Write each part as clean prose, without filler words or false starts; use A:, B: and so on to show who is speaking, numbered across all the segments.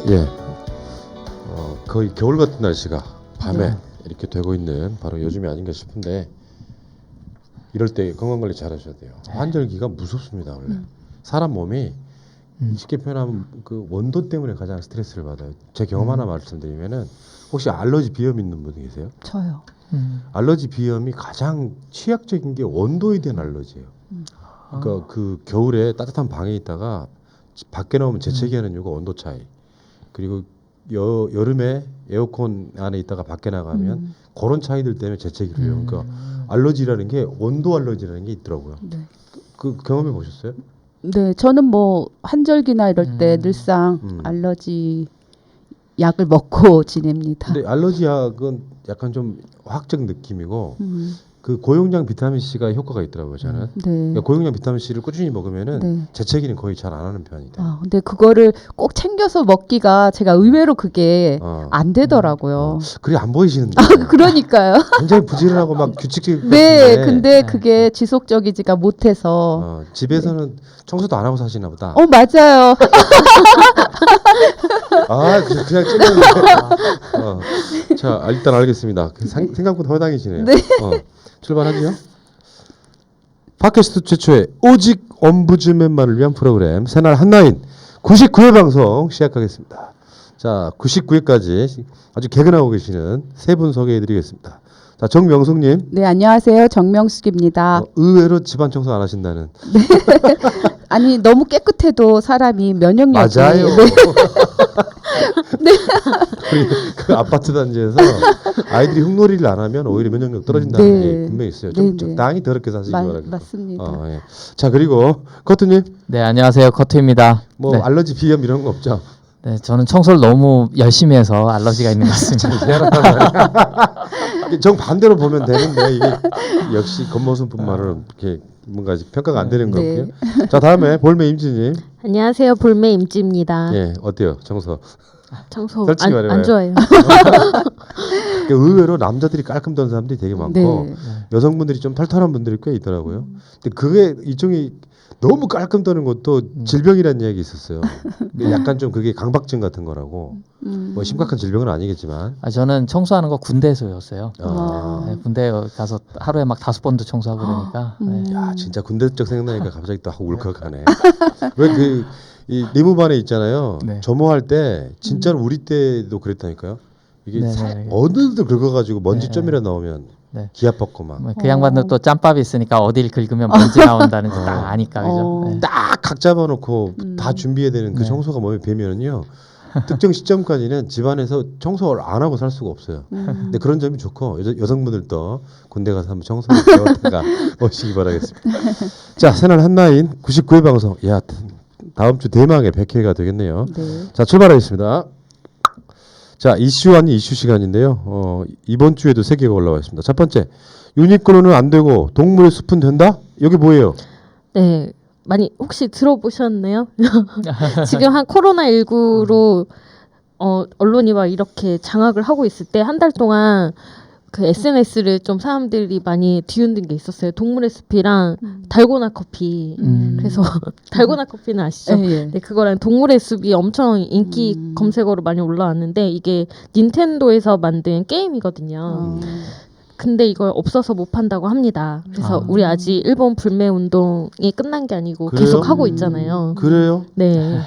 A: 예, 거의 겨울 같은 날씨가 밤에 이렇게 되고 있는 바로 요즘이 아닌가 싶은데 이럴 때 건강관리 잘 하셔야 돼요. 환절기가 무섭습니다. 원래 사람 몸이 쉽게 표현하면 그 원도 때문에 가장 스트레스를 받아요. 제 경험 하나 말씀드리면은 혹시 알러지 비염 있는 분 계세요?
B: 저요.
A: 알러지 비염이 가장 취약적인 게 원도에 대한 알러지예요. 그러니까 그 겨울에 따뜻한 방에 있다가 밖에 나오면 재채기하는 이유가 온도 차이. 그리고 여름에 에어컨 안에 있다가 밖에 나가면 그런 차이들 때문에 재채기를 해요. 그러니까 알러지라는 게 온도 알러지라는 게 있더라고요.
B: 네.
A: 그 경험해 보셨어요?
B: 네, 저는 뭐 한절기나 이럴 때 늘상 알러지 약을 먹고 지냅니다.
A: 근데 알러지 약은 약간 좀 화학적 느낌이고
B: 음,
A: 그 고용량 비타민 C가 효과가 있더라고요. 저는.
B: 네.
A: 그러니까 고용량 비타민 C를 꾸준히 먹으면은
B: 네.
A: 재채기는 거의 잘 안 하는 편이 돼요.
B: 근데 그거를 꼭 챙겨서 먹기가 제가 의외로 그게 안 되더라고요.
A: 그게 안 보이시는데.
B: 그러니까요.
A: 굉장히 부지런하고 막 규칙적일 것
B: 네,
A: 같은데.
B: 근데 그게 지속적이지가 못해서.
A: 집에서는 청소도 안 하고 사시나 보다.
B: 맞아요.
A: 그냥 찔렀는데. 자, 일단 알겠습니다. 생각보다 허당이시네요.
B: 네.
A: 출발하죠. 팟캐스트 최초의 오직 엄부즈맨만을 위한 프로그램 새날 한나인 99회 방송 시작하겠습니다. 자, 99회까지 아주 개근하고 계시는 세 분 소개해드리겠습니다. 자, 정명숙님.
B: 네, 안녕하세요. 정명숙입니다.
A: 의외로 집안 청소 안 하신다는.
B: 아니 너무 깨끗해도 사람이 면역력이
A: 맞아요.
B: 네.
A: 그 아파트 단지에서 아이들이 흙놀이를 안 하면 오히려 면역력 떨어진다는
B: 네.
A: 게 분명히 있어요. 좀
B: 네,
A: 적당히 더럽게 사시기 바랍니다.
B: 맞습니다.
A: 예. 자, 그리고 커트님.
C: 네, 안녕하세요. 커트입니다.
A: 뭐
C: 네.
A: 알러지 비염 이런 거 없죠?
C: 네, 저는 청소를 너무 열심히 해서 알러지가 있는 것 같습니다.
A: 정 반대로 보면 되는데 이게 역시 겉모습뿐만은 이렇게 뭔가 평가가 안 되는
B: 네.
A: 거고요. 자, 다음에 볼메 임지님.
D: 안녕하세요. 볼메 임지입니다.
A: 예, 어때요? 청소.
D: 청소
A: 솔직히 말해봐요.
D: 안 좋아요.
A: 의외로 남자들이 깔끔 도는 사람들이 되게 많고
B: 네.
A: 여성분들이 좀 털털한 분들이 꽤 있더라고요. 근데 그게 일종의 너무 깔끔 떠는 것도 질병이라는 이야기 있었어요. 약간 좀 그게 강박증 같은 거라고. 뭐 심각한 질병은 아니겠지만.
C: 저는 청소하는 거 군대에서 배웠어요.
A: 아.
C: 네, 군대에 가서 하루에 막 5번도 청소하고 그러니까. 네.
A: 야, 진짜 군대 쪽 생각나니까 갑자기 또 하고 울컥하네. 왜 이 리무반에 있잖아요.
C: 네.
A: 점호할 때 진짜로 우리 때도 그랬다니까요. 이게
C: 네네.
A: 어느덧 긁어가지고 먼지
C: 네.
A: 좀이라 나오면
C: 네.
A: 기아 뻗고 막.
C: 그 양반도 또 짬밥이 있으니까 어딜 긁으면 먼지 나온다는 딱 아니까 그죠. 네.
A: 딱 각 잡아놓고 다 준비해야 되는 그
C: 네.
A: 청소가 몸에 배면은요. 특정 시점까지는 집안에서 청소를 안 하고 살 수가 없어요. 근데 그런 점이 좋고 여성분들도 군대 가서 한번 청소를 배웠다가 오시기 바라겠습니다. 자, 새날 한나인 99회 방송. 야, 다음 주 대망의 100회가 되겠네요.
B: 네.
A: 자, 출발하겠습니다. 자, 이슈 아닌 이슈 시간인데요. 이번 주에도 3개가 올라와 있습니다. 첫 번째, 유니클로는 안 되고 동물의 숲은 된다? 여기 뭐예요?
D: 네. 많이 혹시 들어보셨나요? 지금 한 코로나19로 언론이 막 이렇게 장악을 하고 있을 때 한 달 동안 그 SNS를 좀 사람들이 많이 뒤흔든 게 있었어요. 동물의 숲이랑 달고나 커피. 그래서 달고나 커피는 아시죠?
B: 예.
D: 네, 그거랑 동물의 숲이 엄청 인기 검색어로 많이 올라왔는데 이게 닌텐도에서 만든 게임이거든요. 근데 이걸 없어서 못 판다고 합니다. 그래서 우리 아직 일본 불매 운동이 끝난 게 아니고
A: 그래요?
D: 계속 하고 있잖아요.
A: 그래요?
D: 네.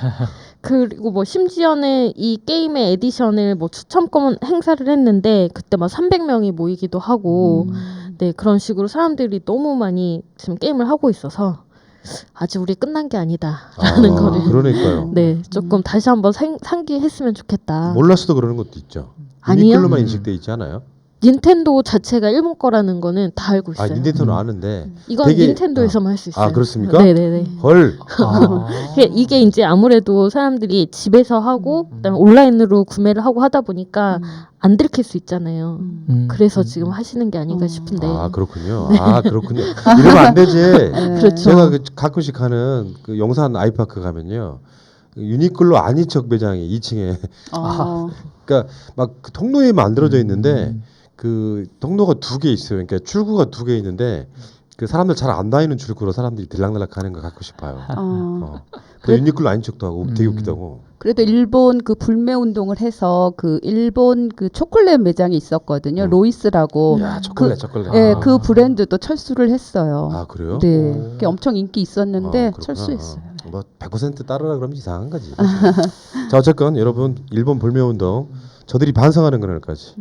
D: 그리고 뭐 심지어는 이 게임의 에디션을 뭐 추첨권 행사를 했는데 그때 막 300명이 모이기도 하고 네, 그런 식으로 사람들이 너무 많이 지금 게임을 하고 있어서 아직 우리 끝난 게 아니다라는 거를
A: 그러니까요.
D: 네, 조금 다시 한번 상기했으면 좋겠다.
A: 몰랐어도 그러는 것도 있죠.
D: 아니요?
A: 유니클로만 인식돼 있지 않아요?
D: 닌텐도 자체가 일본 거라는 거는 다 알고 있어요.
A: 닌텐도는 아는데.
D: 이건
A: 되게-
D: 닌텐도에서만 할 수 있어요.
A: 그렇습니까?
D: 네네네.
A: 헐.
D: 이게 이제 아무래도 사람들이 집에서 하고 그다음에 온라인으로 구매를 하고 하다 보니까 안 들킬 수 있잖아요. 그래서 지금 하시는 게 아닌가 싶은데.
A: 그렇군요. 그렇군요. 이러면 안 되지.
D: 그렇죠.
A: 제가 가끔씩 하는 그 용산 아이파크 가면요. 유니클로 아닌 척 매장이 2층에 그러니까 막그 통로에 만들어져 있는데 그 통로가 2개 있어요. 그러니까 출구가 2개 있는데 그 사람들 잘 안 다니는 출구로 사람들이 들락날락 하는 거 갖고 싶어요. 유니클로 아닌 척도 하고 되게 웃기도 하고.
B: 그래도 일본 그 불매 운동을 해서 그 일본 그 초콜릿 매장이 있었거든요. 로이스라고.
A: 야, 초콜릿.
B: 예, 그 브랜드도 철수를 했어요.
A: 아, 그래요?
B: 네, 그게 엄청 인기 있었는데
A: 그렇구나.
B: 철수했어요.
A: 뭐 100% 따르라 그러면 이상한 거지. 자, 어쨌건 여러분 일본 불매 운동 저들이 반성하는 그날까지.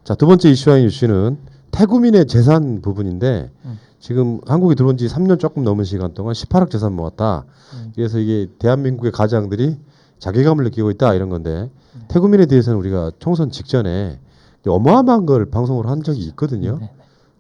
A: 자, 두 번째 이슈는 태구민의 재산 부분인데 지금 한국에 들어온 지 3년 조금 넘은 시간 동안 18억 재산 모았다. 그래서 이게 대한민국의 가장들이 자괴감을 느끼고 있다 이런 건데 태구민에 대해서는 우리가 총선 직전에 어마어마한 걸 방송으로 한 적이 있거든요.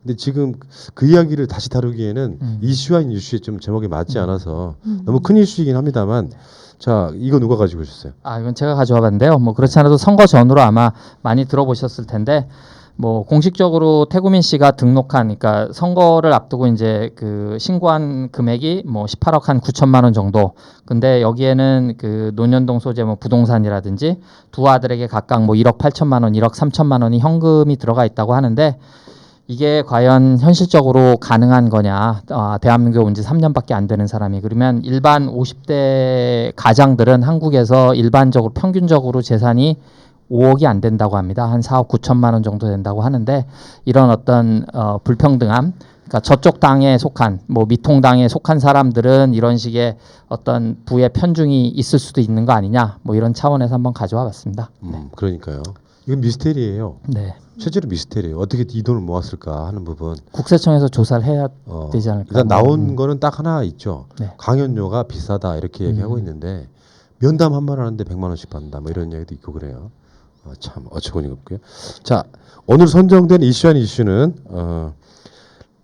A: 근데 지금 그 이야기를 다시 다루기에는 이슈와인 이슈의 좀 제목이 맞지 않아서 너무 큰 이슈이긴 합니다만 자, 이거 누가 가지고 오셨어요?
C: 아, 이건 제가 가져와 봤는데요. 뭐 그렇지 않아도 선거 전으로 아마 많이 들어보셨을 텐데 뭐 공식적으로 태구민 씨가 등록한 그러니까 선거를 앞두고 이제 그 신고한 금액이 뭐 18억 한 9천만 원 정도. 근데 여기에는 그 논현동 소재 뭐 부동산이라든지 두 아들에게 각각 뭐 1억 8천만 원, 1억 3천만 원이 현금이 들어가 있다고 하는데 이게 과연 현실적으로 가능한 거냐. 대한민국에 온 지 3년밖에 안 되는 사람이. 그러면 일반 50대 가장들은 한국에서 일반적으로 평균적으로 재산이 5억이 안 된다고 합니다. 한 4억 9천만 원 정도 된다고 하는데 이런 어떤 불평등함, 그러니까 저쪽 당에 속한 뭐 미통당에 속한 사람들은 이런 식의 어떤 부의 편중이 있을 수도 있는 거 아니냐, 뭐 이런 차원에서 한번 가져와 봤습니다.
A: 그러니까요. 이건 미스테리예요.
C: 네.
A: 실제로 미스테리예요. 어떻게 이 돈을 모았을까 하는 부분.
C: 국세청에서 조사를 해야 되지 않을까.
A: 일단 나온 거는 딱 하나 있죠.
C: 네.
A: 강연료가 비싸다 이렇게 얘기하고 있는데 면담 한 번 하는데 100만 원씩 받는다 뭐 이런 이야기도 있고 그래요. 참 어처구니가 없고요. 자, 오늘 선정된 이슈는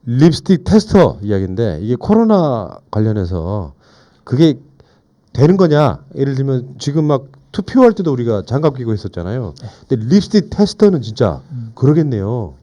A: 립스틱 테스터 이야기인데 이게 코로나 관련해서 그게 되는 거냐? 예를 들면 지금 막 투표할 때도 우리가 장갑 끼고 했었잖아요. 근데 립스틱 테스터는 진짜 그러겠네요.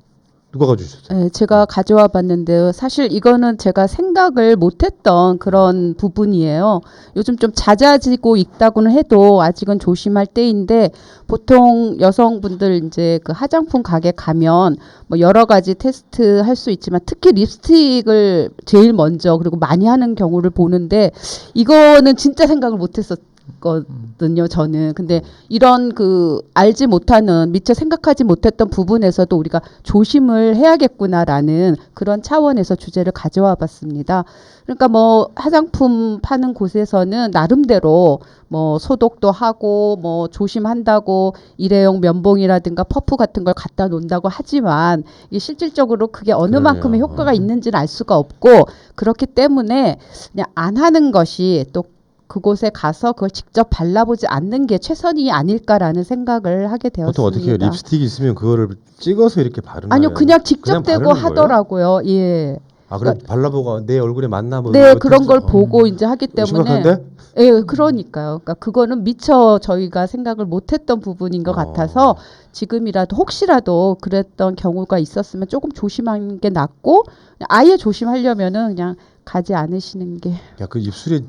A: 누가 가져주셨어요?
B: 네, 제가 가져와 봤는데요. 사실 이거는 제가 생각을 못했던 그런 부분이에요. 요즘 좀 잦아지고 있다고는 해도 아직은 조심할 때인데 보통 여성분들 이제 그 화장품 가게 가면 뭐 여러 가지 테스트 할 수 있지만 특히 립스틱을 제일 먼저 그리고 많이 하는 경우를 보는데 이거는 진짜 생각을 못했었. 거든요 저는. 근데 이런 그 알지 못하는 미처 생각하지 못했던 부분에서도 우리가 조심을 해야겠구나라는 그런 차원에서 주제를 가져와 봤습니다. 그러니까 뭐 화장품 파는 곳에서는 나름대로 뭐 소독도 하고 뭐 조심한다고 일회용 면봉이라든가 퍼프 같은 걸 갖다 놓는다고 하지만 이게 실질적으로 그게 어느 만큼의 효과가 있는지는 알 수가 없고 그렇기 때문에 그냥 안 하는 것이 또 그곳에 가서 그걸 직접 발라보지 않는 게 최선이 아닐까라는 생각을 하게 되었습니다.
A: 보통 어떻게 해요? 립스틱이 있으면 그거를 찍어서 이렇게 바르나요?
B: 아니요, 그냥 직접
A: 그냥
B: 대고
A: 바르는
B: 하더라고요. 예.
A: 아, 그래 발라보고 내 얼굴에 맞나 뭐.
B: 네, 그런 걸 보고 이제 하기 때문에.
A: 심각한데?
B: 예, 그러니까요. 그러니까 그거는 미처 저희가 생각을 못했던 부분인 것 같아서 지금이라도 혹시라도 그랬던 경우가 있었으면 조금 조심하는 게 낫고 아예 조심하려면은 그냥 가지 않으시는 게.
A: 야, 그 입술에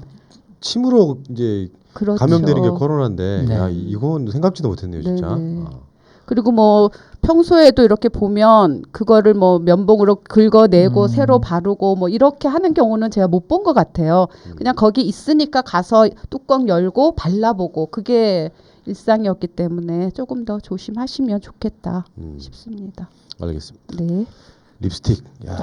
A: 침으로 이제
B: 그렇죠.
A: 감염되는 게 코로나인데
C: 네.
A: 야, 이건 생각지도 못했네요, 진짜.
B: 네네. 그리고 뭐 평소에도 이렇게 보면 그거를 뭐 면봉으로 긁어내고 새로 바르고 뭐 이렇게 하는 경우는 제가 못 본 것 같아요. 그냥 거기 있으니까 가서 뚜껑 열고 발라보고 그게 일상이었기 때문에 조금 더 조심하시면 좋겠다 싶습니다.
A: 알겠습니다.
B: 네.
A: 립스틱. 야.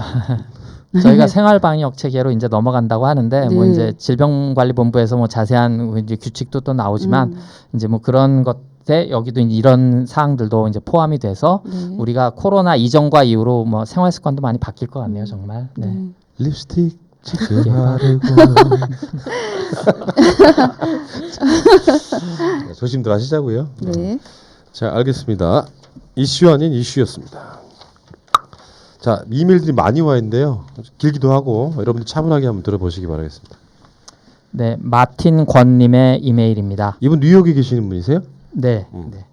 C: 저희가 생활방역 체계로 이제 넘어간다고 하는데 뭐
B: 네.
C: 이제 질병관리본부에서 뭐 자세한 이제 규칙도 또 나오지만 이제 뭐 그런 것에 여기도 이제 이런 사항들도 이제 포함이 돼서
B: 네.
C: 우리가 코로나 이전과 이후로 뭐 생활 습관도 많이 바뀔 것 같네요, 정말. 네.
A: 립스틱 지금 바르고. 조심들 하시자고요.
B: 네.
A: 자, 알겠습니다. 이슈 아닌 이슈였습니다. 자, 이메일들이 많이 와 있는데요. 길기도 하고 여러분들 차분하게 한번 들어보시기 바라겠습니다.
C: 네, 마틴 권님의 이메일입니다.
A: 이분 뉴욕에 계시는 분이세요?
C: 네. 네.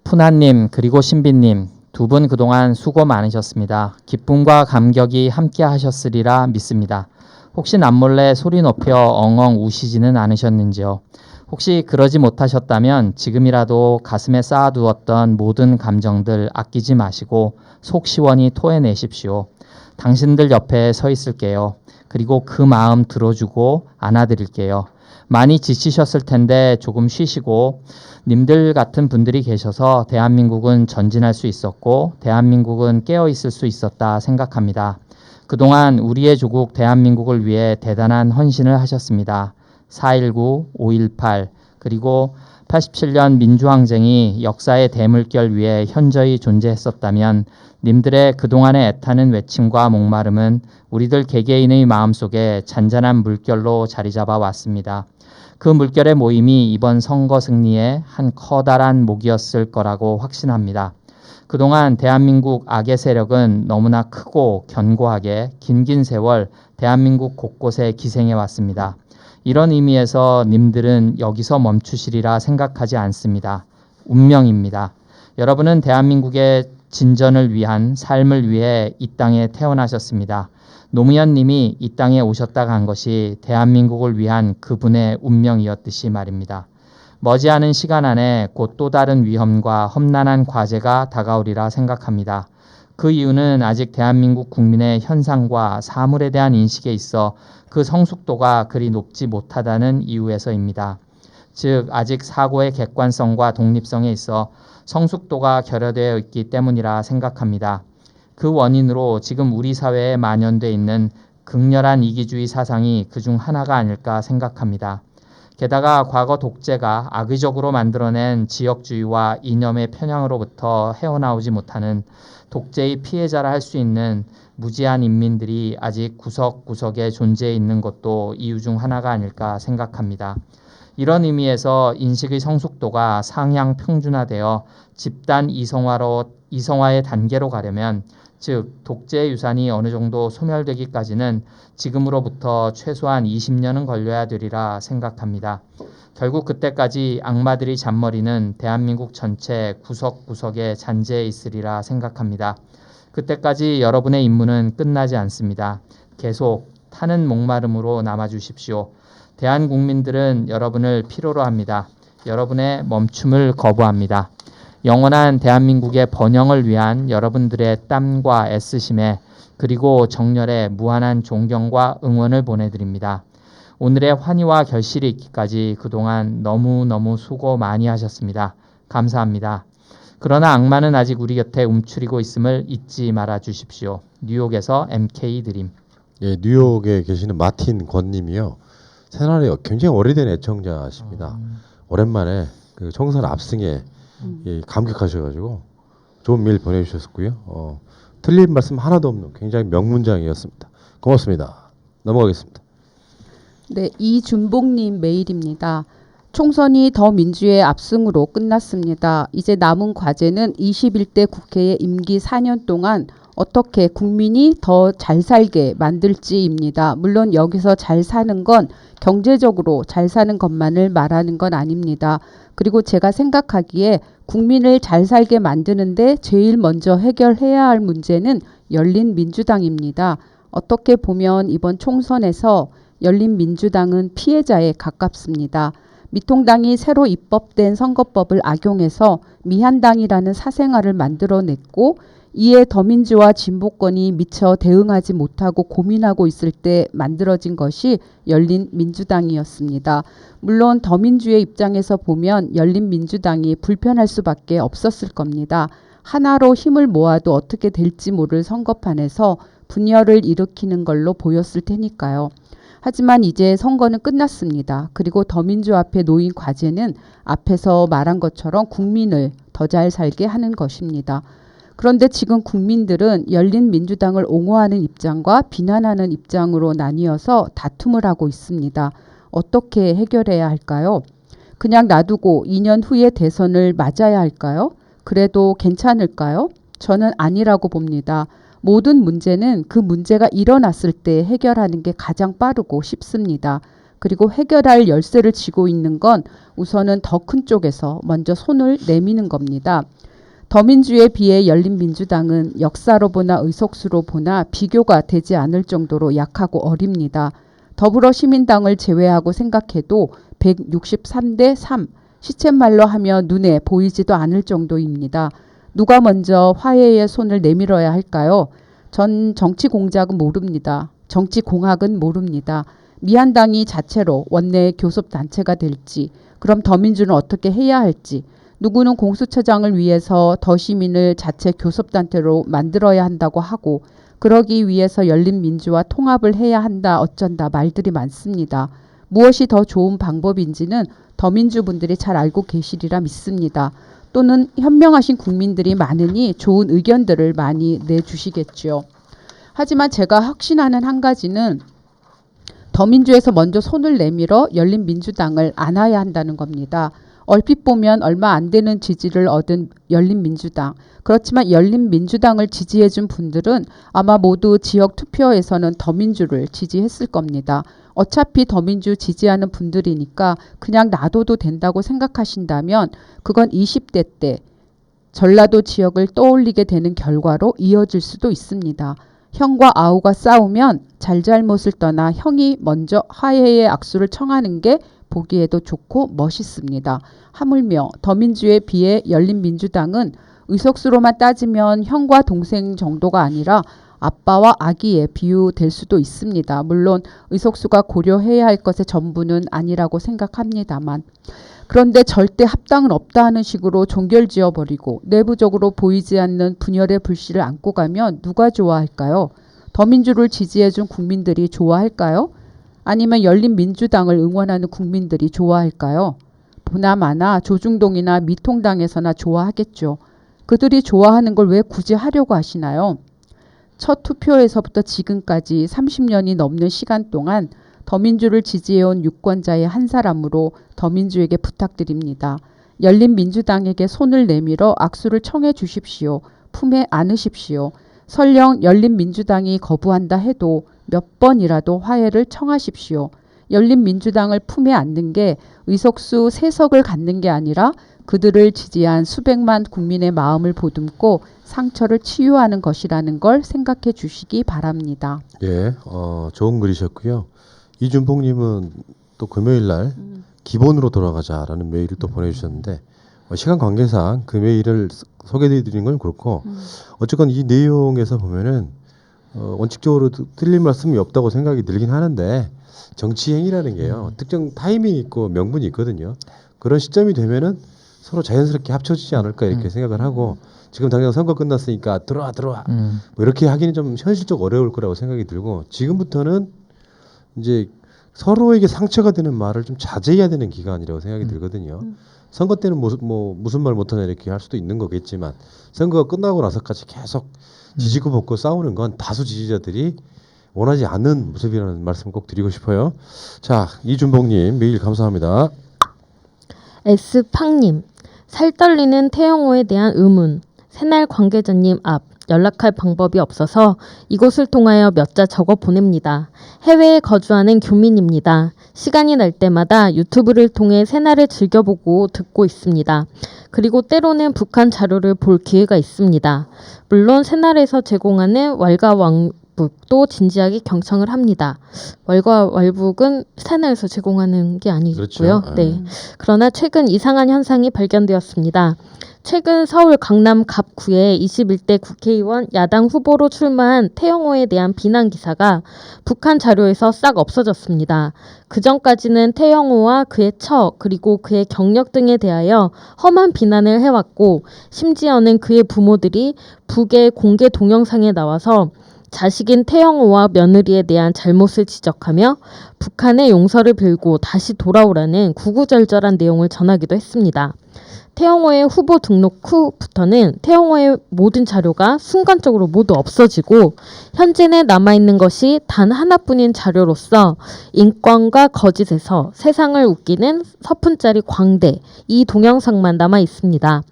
C: 푸나님 그리고 신비님 두 분 그동안 수고 많으셨습니다. 기쁨과 감격이 함께 하셨으리라 믿습니다. 혹시 남몰래 소리 높여 엉엉 우시지는 않으셨는지요? 혹시 그러지 못하셨다면 지금이라도 가슴에 쌓아두었던 모든 감정들 아끼지 마시고 속 시원히 토해내십시오. 당신들 옆에 서 있을게요. 그리고 그 마음 들어주고 안아드릴게요. 많이 지치셨을 텐데 조금 쉬시고 님들 같은 분들이 계셔서 대한민국은 전진할 수 있었고 대한민국은 깨어 있을 수 있었다 생각합니다. 그동안 우리의 조국 대한민국을 위해 대단한 헌신을 하셨습니다. 4.19, 5.18 그리고 87년 민주항쟁이 역사의 대물결 위에 현저히 존재했었다면 님들의 그동안의 애타는 외침과 목마름은 우리들 개개인의 마음속에 잔잔한 물결로 자리 잡아 왔습니다. 그 물결의 모임이 이번 선거 승리의 한 커다란 목이었을 거라고 확신합니다. 그동안 대한민국 악의 세력은 너무나 크고 견고하게 긴 세월 대한민국 곳곳에 기생해 왔습니다. 이런 의미에서 님들은 여기서 멈추시리라 생각하지 않습니다. 운명입니다. 여러분은 대한민국의 진전을 위한 삶을 위해 이 땅에 태어나셨습니다. 노무현 님이 이 땅에 오셨다 간 것이 대한민국을 위한 그분의 운명이었듯이 말입니다. 머지않은 시간 안에 곧 또 다른 위험과 험난한 과제가 다가오리라 생각합니다. 그 이유는 아직 대한민국 국민의 현상과 사물에 대한 인식에 있어 그 성숙도가 그리 높지 못하다는 이유에서입니다. 즉 아직 사고의 객관성과 독립성에 있어 성숙도가 결여되어 있기 때문이라 생각합니다. 그 원인으로 지금 우리 사회에 만연돼 있는 극렬한 이기주의 사상이 그중 하나가 아닐까 생각합니다. 게다가 과거 독재가 악의적으로 만들어낸 지역주의와 이념의 편향으로부터 헤어나오지 못하는 독재의 피해자라 할 수 있는 무지한 인민들이 아직 구석구석에 존재해 있는 것도 이유 중 하나가 아닐까 생각합니다. 이런 의미에서 인식의 성숙도가 상향 평준화되어 집단 이성화의 단계로 가려면 즉 독재의 유산이 어느 정도 소멸되기까지는 지금으로부터 최소한 20년은 걸려야 되리라 생각합니다. 결국 그때까지 악마들의 잔머리는 대한민국 전체 구석구석에 잔재해 있으리라 생각합니다. 그때까지 여러분의 임무는 끝나지 않습니다. 계속 타는 목마름으로 남아주십시오. 대한국민들은 여러분을 필요로 합니다. 여러분의 멈춤을 거부합니다. 영원한 대한민국의 번영을 위한 여러분들의 땀과 애쓰심에 그리고 정열에 무한한 존경과 응원을 보내드립니다. 오늘의 환희와 결실이 있기까지 그동안 너무너무 수고 많이 하셨습니다. 감사합니다. 그러나 악마는 아직 우리 곁에 움츠리고 있음을 잊지 말아 주십시오. 뉴욕에서 MK 드림.
A: 예, 뉴욕에 계시는 마틴 권님이요. 채널에 굉장히 오래된 애청자십니다. 오랜만에 그 총선 압승에 예, 감격하셔가지고 좋은 메일 보내주셨고요. 틀린 말씀 하나도 없는 굉장히 명문장이었습니다. 고맙습니다. 넘어가겠습니다.
B: 네, 이준봉님 메일입니다. 총선이 더민주의 압승으로 끝났습니다. 이제 남은 과제는 21대 국회의 임기 4년 동안 어떻게 국민이 더 잘 살게 만들지입니다. 물론 여기서 잘 사는 건 경제적으로 잘 사는 것만을 말하는 건 아닙니다. 그리고 제가 생각하기에 국민을 잘 살게 만드는데 제일 먼저 해결해야 할 문제는 열린민주당입니다. 어떻게 보면 이번 총선에서 열린민주당은 피해자에 가깝습니다. 미통당이 새로 입법된 선거법을 악용해서 미한당이라는 사생활을 만들어냈고 이에 더민주와 진보권이 미처 대응하지 못하고 고민하고 있을 때 만들어진 것이 열린민주당이었습니다. 물론 더민주의 입장에서 보면 열린민주당이 불편할 수밖에 없었을 겁니다. 하나로 힘을 모아도 어떻게 될지 모를 선거판에서 분열을 일으키는 걸로 보였을 테니까요. 하지만 이제 선거는 끝났습니다. 그리고 더민주 앞에 놓인 과제는 앞에서 말한 것처럼 국민을 더 잘 살게 하는 것입니다. 그런데 지금 국민들은 열린민주당을 옹호하는 입장과 비난하는 입장으로 나뉘어서 다툼을 하고 있습니다. 어떻게 해결해야 할까요? 그냥 놔두고 2년 후에 대선을 맞아야 할까요? 그래도 괜찮을까요? 저는 아니라고 봅니다. 모든 문제는 그 문제가 일어났을 때 해결하는 게 가장 빠르고 쉽습니다. 그리고 해결할 열쇠를 쥐고 있는 건 우선은 더 큰 쪽에서 먼저 손을 내미는 겁니다. 더민주에 비해 열린민주당은 역사로 보나 의석수로 보나 비교가 되지 않을 정도로 약하고 어립니다. 더불어시민당을 제외하고 생각해도 163대 3, 시쳇말로 하며 눈에 보이지도 않을 정도입니다. 누가 먼저 화해의 손을 내밀어야 할까요? 전 정치 공작은 모릅니다. 정치 공학은 모릅니다. 미한당이 자체로 원내 교섭단체가 될지, 그럼 더민주는 어떻게 해야 할지, 누구는 공수처장을 위해서 더시민을 자체 교섭단체로 만들어야 한다고 하고, 그러기 위해서 열린민주와 통합을 해야 한다 어쩐다 말들이 많습니다. 무엇이 더 좋은 방법인지는 더민주분들이 잘 알고 계시리라 믿습니다. 또는 현명하신 국민들이 많으니 좋은 의견들을 많이 내주시겠죠. 하지만 제가 확신하는 한 가지는 더민주에서 먼저 손을 내밀어 열린민주당을 안아야 한다는 겁니다. 얼핏 보면 얼마 안 되는 지지를 얻은 열린민주당. 그렇지만 열린민주당을 지지해준 분들은 아마 모두 지역 투표에서는 더민주를 지지했을 겁니다. 어차피 더민주 지지하는 분들이니까 그냥 놔둬도 된다고 생각하신다면 그건 20대 때 전라도 지역을 떠올리게 되는 결과로 이어질 수도 있습니다. 형과 아우가 싸우면 잘잘못을 떠나 형이 먼저 화해의 악수를 청하는 게 보기에도 좋고 멋있습니다. 하물며 더민주에 비해 열린민주당은 의석수로만 따지면 형과 동생 정도가 아니라 아빠와 아기에 비유될 수도 있습니다. 물론 의석수가 고려해야 할 것의 전부는 아니라고 생각합니다만. 그런데 절대 합당은 없다 하는 식으로 종결지어버리고 내부적으로 보이지 않는 분열의 불씨를 안고 가면 누가 좋아할까요? 더민주를 지지해준 국민들이 좋아할까요? 아니면 열린민주당을 응원하는 국민들이 좋아할까요? 보나마나 조중동이나 미통당에서나 좋아하겠죠. 그들이 좋아하는 걸 왜 굳이 하려고 하시나요? 첫 투표에서부터 지금까지 30년이 넘는 시간 동안 더민주를 지지해온 유권자의 한 사람으로 더민주에게 부탁드립니다. 열린민주당에게 손을 내밀어 악수를 청해 주십시오. 품에 안으십시오. 설령 열린민주당이 거부한다 해도 몇 번이라도 화해를 청하십시오. 열린민주당을 품에 안는 게 의석수 3석을 갖는 게 아니라 그들을 지지한 수백만 국민의 마음을 보듬고 상처를 치유하는 것이라는 걸 생각해 주시기 바랍니다.
A: 예, 좋은 글이셨고요. 이준봉님은 또 금요일 날 기본으로 돌아가자라는 메일을 또 보내주셨는데 시간 관계상 그 메일을 소개해드리는 건 그렇고 어쨌건 이 내용에서 보면은 원칙적으로 틀린 말씀이 없다고 생각이 들긴 하는데 정치 행위라는 게요 특정 타이밍이 있고 명분이 있거든요. 그런 시점이 되면은 서로 자연스럽게 합쳐지지 않을까 이렇게 생각을 하고 지금 당장 선거 끝났으니까 들어와 뭐 이렇게 하기는 좀 현실적 어려울 거라고 생각이 들고 지금부터는 이제 서로에게 상처가 되는 말을 좀 자제해야 되는 기간이라고 생각이 들거든요. 선거 때는 무슨 말 못하냐 이렇게 할 수도 있는 거겠지만 선거가 끝나고 나서까지 계속 지지고 볶고 싸우는 건 다수 지지자들이 원하지 않는 모습이라는 말씀 꼭 드리고 싶어요. 자, 이준봉님 메일 감사합니다.
D: S팡님, 살떨리는 태영호에 대한 의문. 새날 관계자님 앞 연락할 방법이 없어서 이곳을 통하여 몇 자 적어 보냅니다. 해외에 거주하는 교민입니다. 시간이 날 때마다 유튜브를 통해 새날을 즐겨보고 듣고 있습니다. 그리고 때로는 북한 자료를 볼 기회가 있습니다. 물론 새날에서 제공하는 왈가왈북도 진지하게 경청을 합니다. 왈가왈북은 새날에서 제공하는 게 아니고요.
A: 그렇죠.
D: 네. 그러나 최근 이상한 현상이 발견되었습니다. 최근 서울 강남 갑구의 21대 국회의원 야당 후보로 출마한 태영호에 대한 비난 기사가 북한 자료에서 싹 없어졌습니다. 그전까지는 태영호와 그의 처 그리고 그의 경력 등에 대하여 험한 비난을 해왔고 심지어는 그의 부모들이 북의 공개 동영상에 나와서 자식인 태영호와 며느리에 대한 잘못을 지적하며 북한의 용서를 빌고 다시 돌아오라는 구구절절한 내용을 전하기도 했습니다. 태영호의 후보 등록 후부터는 태영호의 모든 자료가 순간적으로 모두 없어지고 현재는 남아있는 것이 단 하나뿐인 자료로서 인권과 거짓에서 세상을 웃기는 서푼짜리 광대 이 동영상만 남아 있습니다.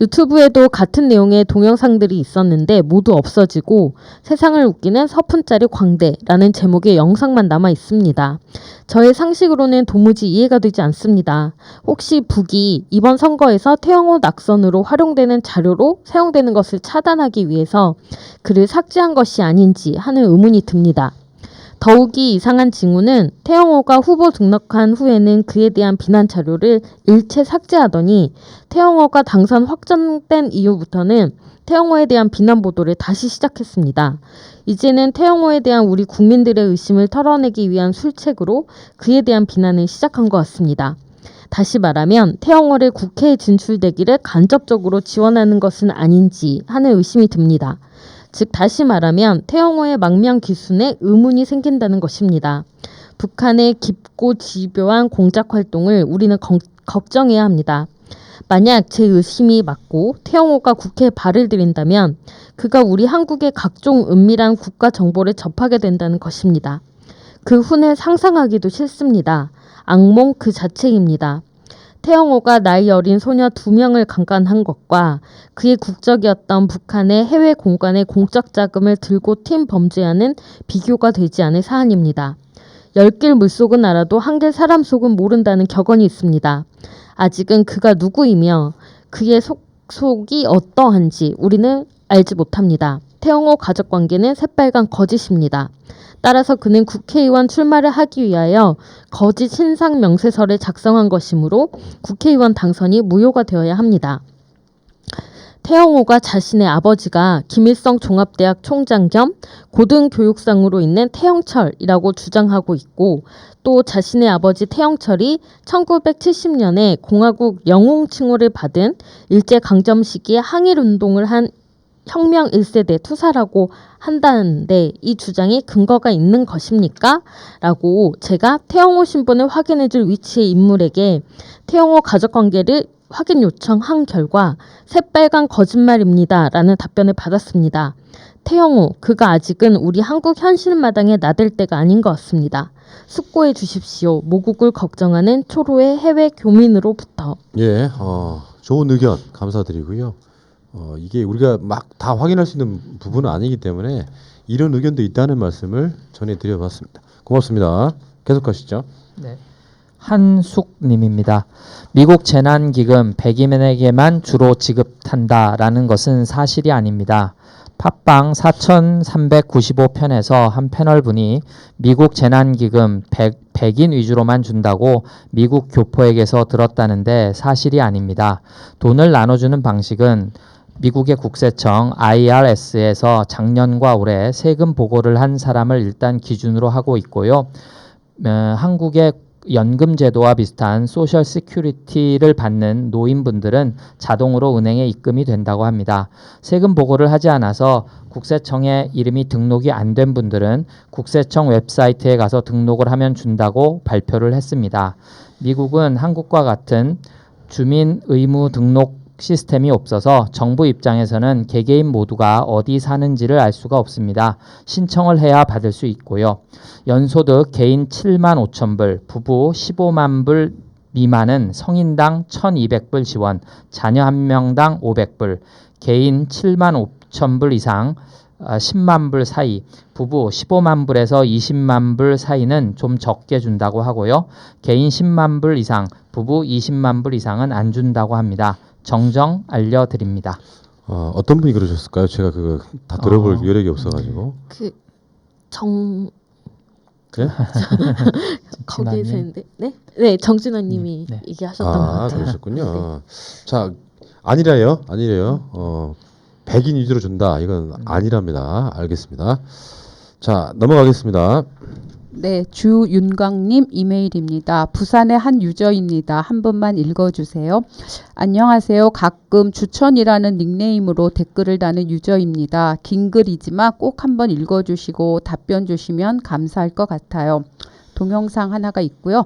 D: 유튜브에도 같은 내용의 동영상들이 있었는데 모두 없어지고 세상을 웃기는 서푼짜리 광대라는 제목의 영상만 남아 있습니다. 저의 상식으로는 도무지 이해가 되지 않습니다. 혹시 북이 이번 선거에서 태영호 낙선으로 활용되는 자료로 사용되는 것을 차단하기 위해서 그를 삭제한 것이 아닌지 하는 의문이 듭니다. 더욱이 이상한 징후는 태영호가 후보 등록한 후에는 그에 대한 비난 자료를 일체 삭제하더니 태영호가 당선 확정된 이후부터는 태영호에 대한 비난 보도를 다시 시작했습니다. 이제는 태영호에 대한 우리 국민들의 의심을 털어내기 위한 술책으로 그에 대한 비난을 시작한 것 같습니다. 다시 말하면 태영호를 국회에 진출되기를 간접적으로 지원하는 것은 아닌지 하는 의심이 듭니다. 즉 다시 말하면 태영호의 망명 기순에 의문이 생긴다는 것입니다. 북한의 깊고 집요한 공작 활동을 우리는 걱정해야 합니다. 만약 제 의심이 맞고 태영호가 국회에 발을 들인다면 그가 우리 한국의 각종 은밀한 국가 정보를 접하게 된다는 것입니다. 그 후는 상상하기도 싫습니다. 악몽 그 자체입니다. 태영호가 나이 어린 소녀 2명을 강간한 것과 그의 국적이었던 북한의 해외 공간의 공적 자금을 들고 튄 범죄와는 비교가 되지 않을 사안입니다. 10길 물속은 알아도 한길 사람 속은 모른다는 격언이 있습니다. 아직은 그가 누구이며 그의 속이 어떠한지 우리는 알지 못합니다. 태영호 가족관계는 새빨간 거짓입니다. 따라서 그는 국회의원 출마를 하기 위하여 거짓 신상 명세서를 작성한 것이므로 국회의원 당선이 무효가 되어야 합니다. 태영호가 자신의 아버지가 김일성 종합대학 총장 겸 고등교육상으로 있는 태영철이라고 주장하고 있고 또 자신의 아버지 태영철이 1970년에 공화국 영웅 칭호를 받은 일제강점 시기에 항일운동을 한 혁명 1세대 투사라고 한다는데 이 주장이 근거가 있는 것입니까? 라고 제가 태영호 신분을 확인해줄 위치의 인물에게 태영호 가족관계를 확인 요청한 결과 새빨간 거짓말입니다. 라는 답변을 받았습니다. 태영호, 그가 아직은 우리 한국 현실마당에 나댈 때가 아닌 것 같습니다. 숙고해 주십시오. 모국을 걱정하는 초로의 해외 교민으로부터.
A: 예, 좋은 의견 감사드리고요. 이게 우리가 막 다 확인할 수 있는 부분은 아니기 때문에 이런 의견도 있다는 말씀을 전해드려봤습니다. 고맙습니다. 계속하시죠.
C: 네. 한숙님입니다. 미국 재난기금 100인에게만 주로 지급한다라는 것은 사실이 아닙니다. 팟빵 4395편에서 한 패널분이 미국 재난기금 100인 위주로만 준다고 미국 교포에게서 들었다는데 사실이 아닙니다. 돈을 나눠주는 방식은 미국의 국세청 IRS에서 작년과 올해 세금 보고를 한 사람을 일단 기준으로 하고 있고요. 한국의 연금 제도와 비슷한 소셜 시큐리티를 받는 노인분들은 자동으로 은행에 입금이 된다고 합니다. 세금 보고를 하지 않아서 국세청에 이름이 등록이 안 된 분들은 국세청 웹사이트에 가서 등록을 하면 준다고 발표를 했습니다. 미국은 한국과 같은 주민 의무 등록 시스템이 없어서 정부 입장에서는 개개인 모두가 어디 사는지를 알 수가 없습니다. 신청을 해야 받을 수 있고요. 연소득 개인 7만 5천 불, 부부 15만 불 미만은 성인당 1,200불 지원, 자녀 1명당 500불, 개인 7만 5천 불 이상 10만 불 사이, 부부 15만 불에서 20만 불 사이는 좀 적게 준다고 하고요. 개인 10만 불 이상, 부부 20만 불 이상은 안 준다고 합니다. 정정 알려드립니다.
A: 어떤 분이 그러셨을까요? 제가 그거 다 들어볼 여력이 없어가지고. 예?
D: 거기에서 했는데 네 정진아님이
C: 네.
D: 얘기하셨던 것 같아요.
A: 그러셨군요. 자, 아니래요. 100인 위주로 준다. 이건 아니랍니다. 알겠습니다. 자, 넘어가겠습니다.
B: 네, 주윤광님 이메일입니다. 부산의 한 유저입니다. 한 번만 읽어주세요. 안녕하세요. 가끔 주천이라는 닉네임으로 댓글을 다는 유저입니다. 긴 글이지만 꼭 한번 읽어주시고 답변 주시면 감사할 것 같아요. 동영상 하나가 있고요.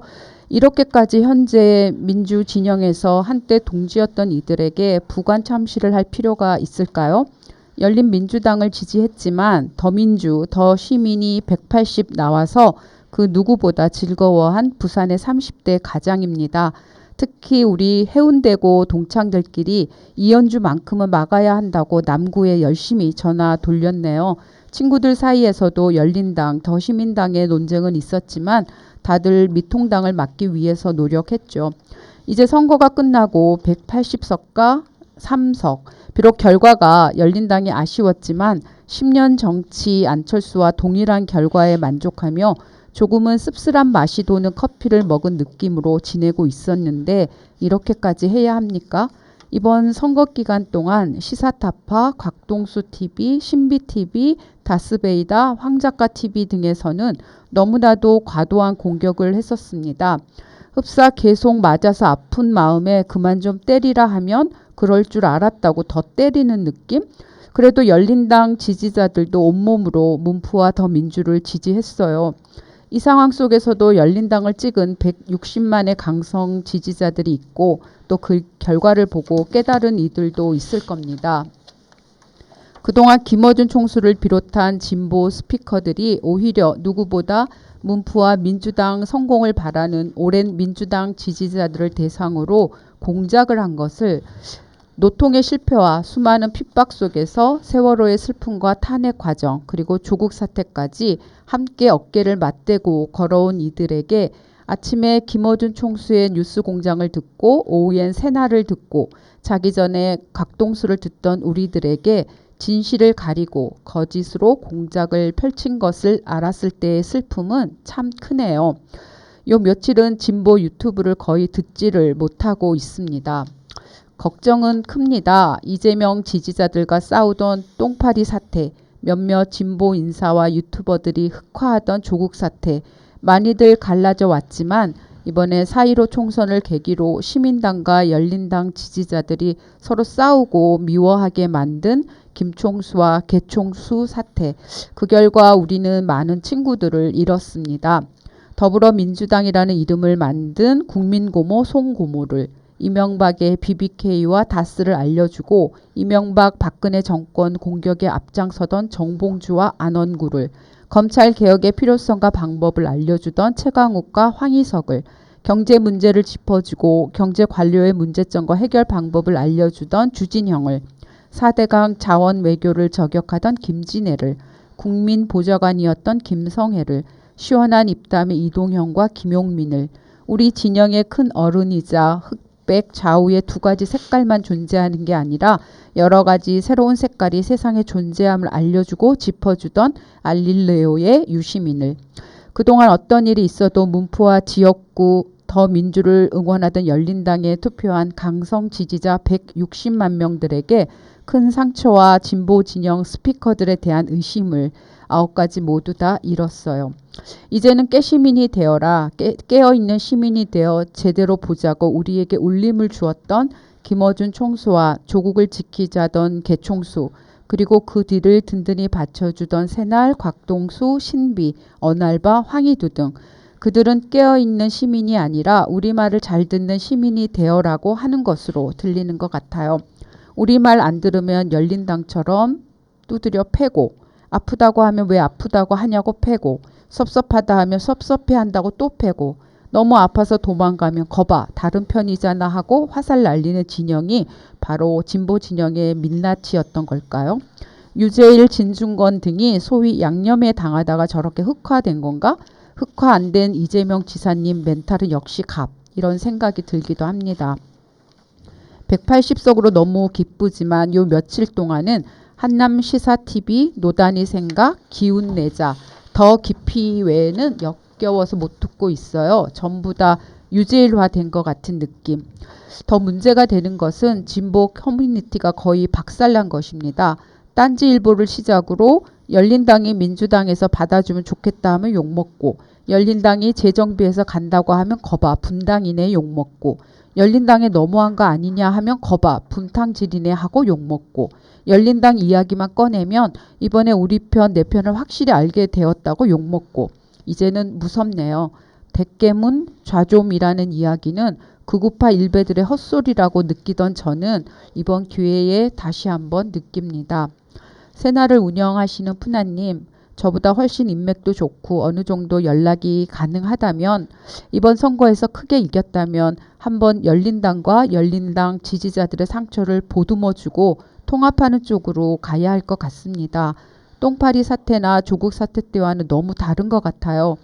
B: 이렇게까지 현재 민주 진영에서 한때 동지였던 이들에게 부관 참시를 할 필요가 있을까요? 열린민주당을 지지했지만 더민주, 더시민이 180 나와서 그 누구보다 즐거워한 부산의 30대 가장입니다. 특히 우리 해운대고 동창들끼리 이현주만큼은 막아야 한다고 남구에 열심히 전화 돌렸네요. 친구들 사이에서도 열린당, 더시민당의 논쟁은 있었지만 다들 미통당을 막기 위해서 노력했죠. 이제 선거가 끝나고 180석과 3석. 비록 결과가 열린당이 아쉬웠지만 10년 정치 안철수와 동일한 결과에 만족하며 조금은 씁쓸한 맛이 도는 커피를 먹은 느낌으로 지내고 있었는데 이렇게까지 해야 합니까? 이번 선거 기간 동안 시사타파, 곽동수 TV, 신비 TV, 다스베이다, 황작가 TV 등에서는 너무나도 과도한 공격을 했었습니다. 흡사 계속 맞아서 아픈 마음에 그만 좀 때리라 하면 그럴 줄 알았다고 더 때리는 느낌? 그래도 열린당 지지자들도 온몸으로 문프와 더민주를 지지했어요. 이 상황 속에서도 열린당을 찍은 160만의 강성 지지자들이 있고 또 그 결과를 보고 깨달은 이들도 있을 겁니다. 그동안 김어준 총수를 비롯한 진보 스피커들이 오히려 누구보다 문프와 민주당 성공을 바라는 오랜 민주당 지지자들을 대상으로 공작을 한 것을 노통의 실패와 수많은 핍박 속에서 세월호의 슬픔과 탄핵 과정 그리고 조국 사태까지 함께 어깨를 맞대고 걸어온 이들에게 아침에 김어준 총수의 뉴스 공장을 듣고 오후엔 새날을 듣고 자기 전에 곽동수를 듣던 우리들에게 진실을 가리고 거짓으로 공작을 펼친 것을 알았을 때의 슬픔은 참 크네요. 요 며칠은 진보 유튜브를 거의 듣지를 못하고 있습니다. 걱정은 큽니다. 이재명 지지자들과 싸우던 똥파리 사태, 몇몇 진보 인사와 유튜버들이 흑화하던 조국 사태, 많이들 갈라져 왔지만 이번에 4.15 총선을 계기로 시민당과 열린당 지지자들이 서로 싸우고 미워하게 만든 김총수와 개총수 사태, 그 결과 우리는 많은 친구들을 잃었습니다. 더불어민주당이라는 이름을 만든 국민고모 송고모를, 이명박의 BBK와 다스를 알려주고 이명박 박근혜 정권 공격에 앞장서던 정봉주와 안원구를, 검찰개혁의 필요성과 방법을 알려주던 최강욱과 황희석을, 경제 문제를 짚어주고 경제 관료의 문제점과 해결 방법을 알려주던 주진형을, 4대강 자원 외교를 저격하던 김진애를, 국민보좌관이었던 김성애를, 시원한 입담의 이동형과 김용민을, 우리 진영의 큰 어른이자 흑백 좌우의 두 가지 색깔만 존재하는 게 아니라 여러 가지 새로운 색깔이 세상의 존재함을 알려주고 짚어주던 알릴레오의 유시민을, 그동안 어떤 일이 있어도 문프와 지역구 더민주를 응원하던 열린당에 투표한 강성 지지자 160만 명들에게 큰 상처와 진보 진영 스피커들에 대한 의심을 9가지 모두 다 잃었어요. 이제는 깨시민이 되어라, 깨어있는 시민이 되어 제대로 보자고 우리에게 울림을 주었던 김어준 총수와 조국을 지키자던 개총수, 그리고 그 뒤를 든든히 받쳐주던 새날, 곽동수, 신비, 언알바, 황희두 등 그들은 깨어있는 시민이 아니라 우리말을 잘 듣는 시민이 되어라고 하는 것으로 들리는 것 같아요. 우리말 안 들으면 열린당처럼 두드려 패고, 아프다고 하면 왜 아프다고 하냐고 패고, 섭섭하다 하면 섭섭해한다고 또 패고, 너무 아파서 도망가면 거봐 다른 편이잖아 하고 화살 날리는 진영이 바로 진보 진영의 민낯이었던 걸까요? 유재일, 진중권 등이 소위 양념에 당하다가 저렇게 흑화된 건가? 흑화 안 된 이재명 지사님 멘탈은 역시 갑, 이런 생각이 들기도 합니다. 180석으로 너무 기쁘지만 요 며칠 동안은 한남 시사TV, 노단이 생각, 기운내자, 더 깊이 외에는 역겨워서 못 듣고 있어요. 전부 다 유재일화된 것 같은 느낌. 더 문제가 되는 것은 진보 커뮤니티가 거의 박살난 것입니다. 딴지일보를 시작으로 열린당이 민주당에서 받아주면 좋겠다 하면 욕먹고, 열린당이 재정비해서 간다고 하면 거봐 분당이네 욕먹고, 열린당에 너무한 거 아니냐 하면 거봐 분탕질이네 하고 욕먹고, 열린당 이야기만 꺼내면 이번에 우리 편 내 편을 확실히 알게 되었다고 욕먹고, 이제는 무섭네요. 대깨문 좌좀이라는 이야기는 극우파 일베들의 헛소리라고 느끼던 저는 이번 기회에 다시 한번 느낍니다. 새날을 운영하시는 푸나님, 저보다 훨씬 인맥도 좋고 어느 정도 연락이 가능하다면, 이번 선거에서 크게 이겼다면 한번 열린당과 열린당 지지자들의 상처를 보듬어주고 통합하는 쪽으로 가야 할 것 같습니다. 똥파리 사태나 조국 사태 때와는 너무 다른 것 같아요.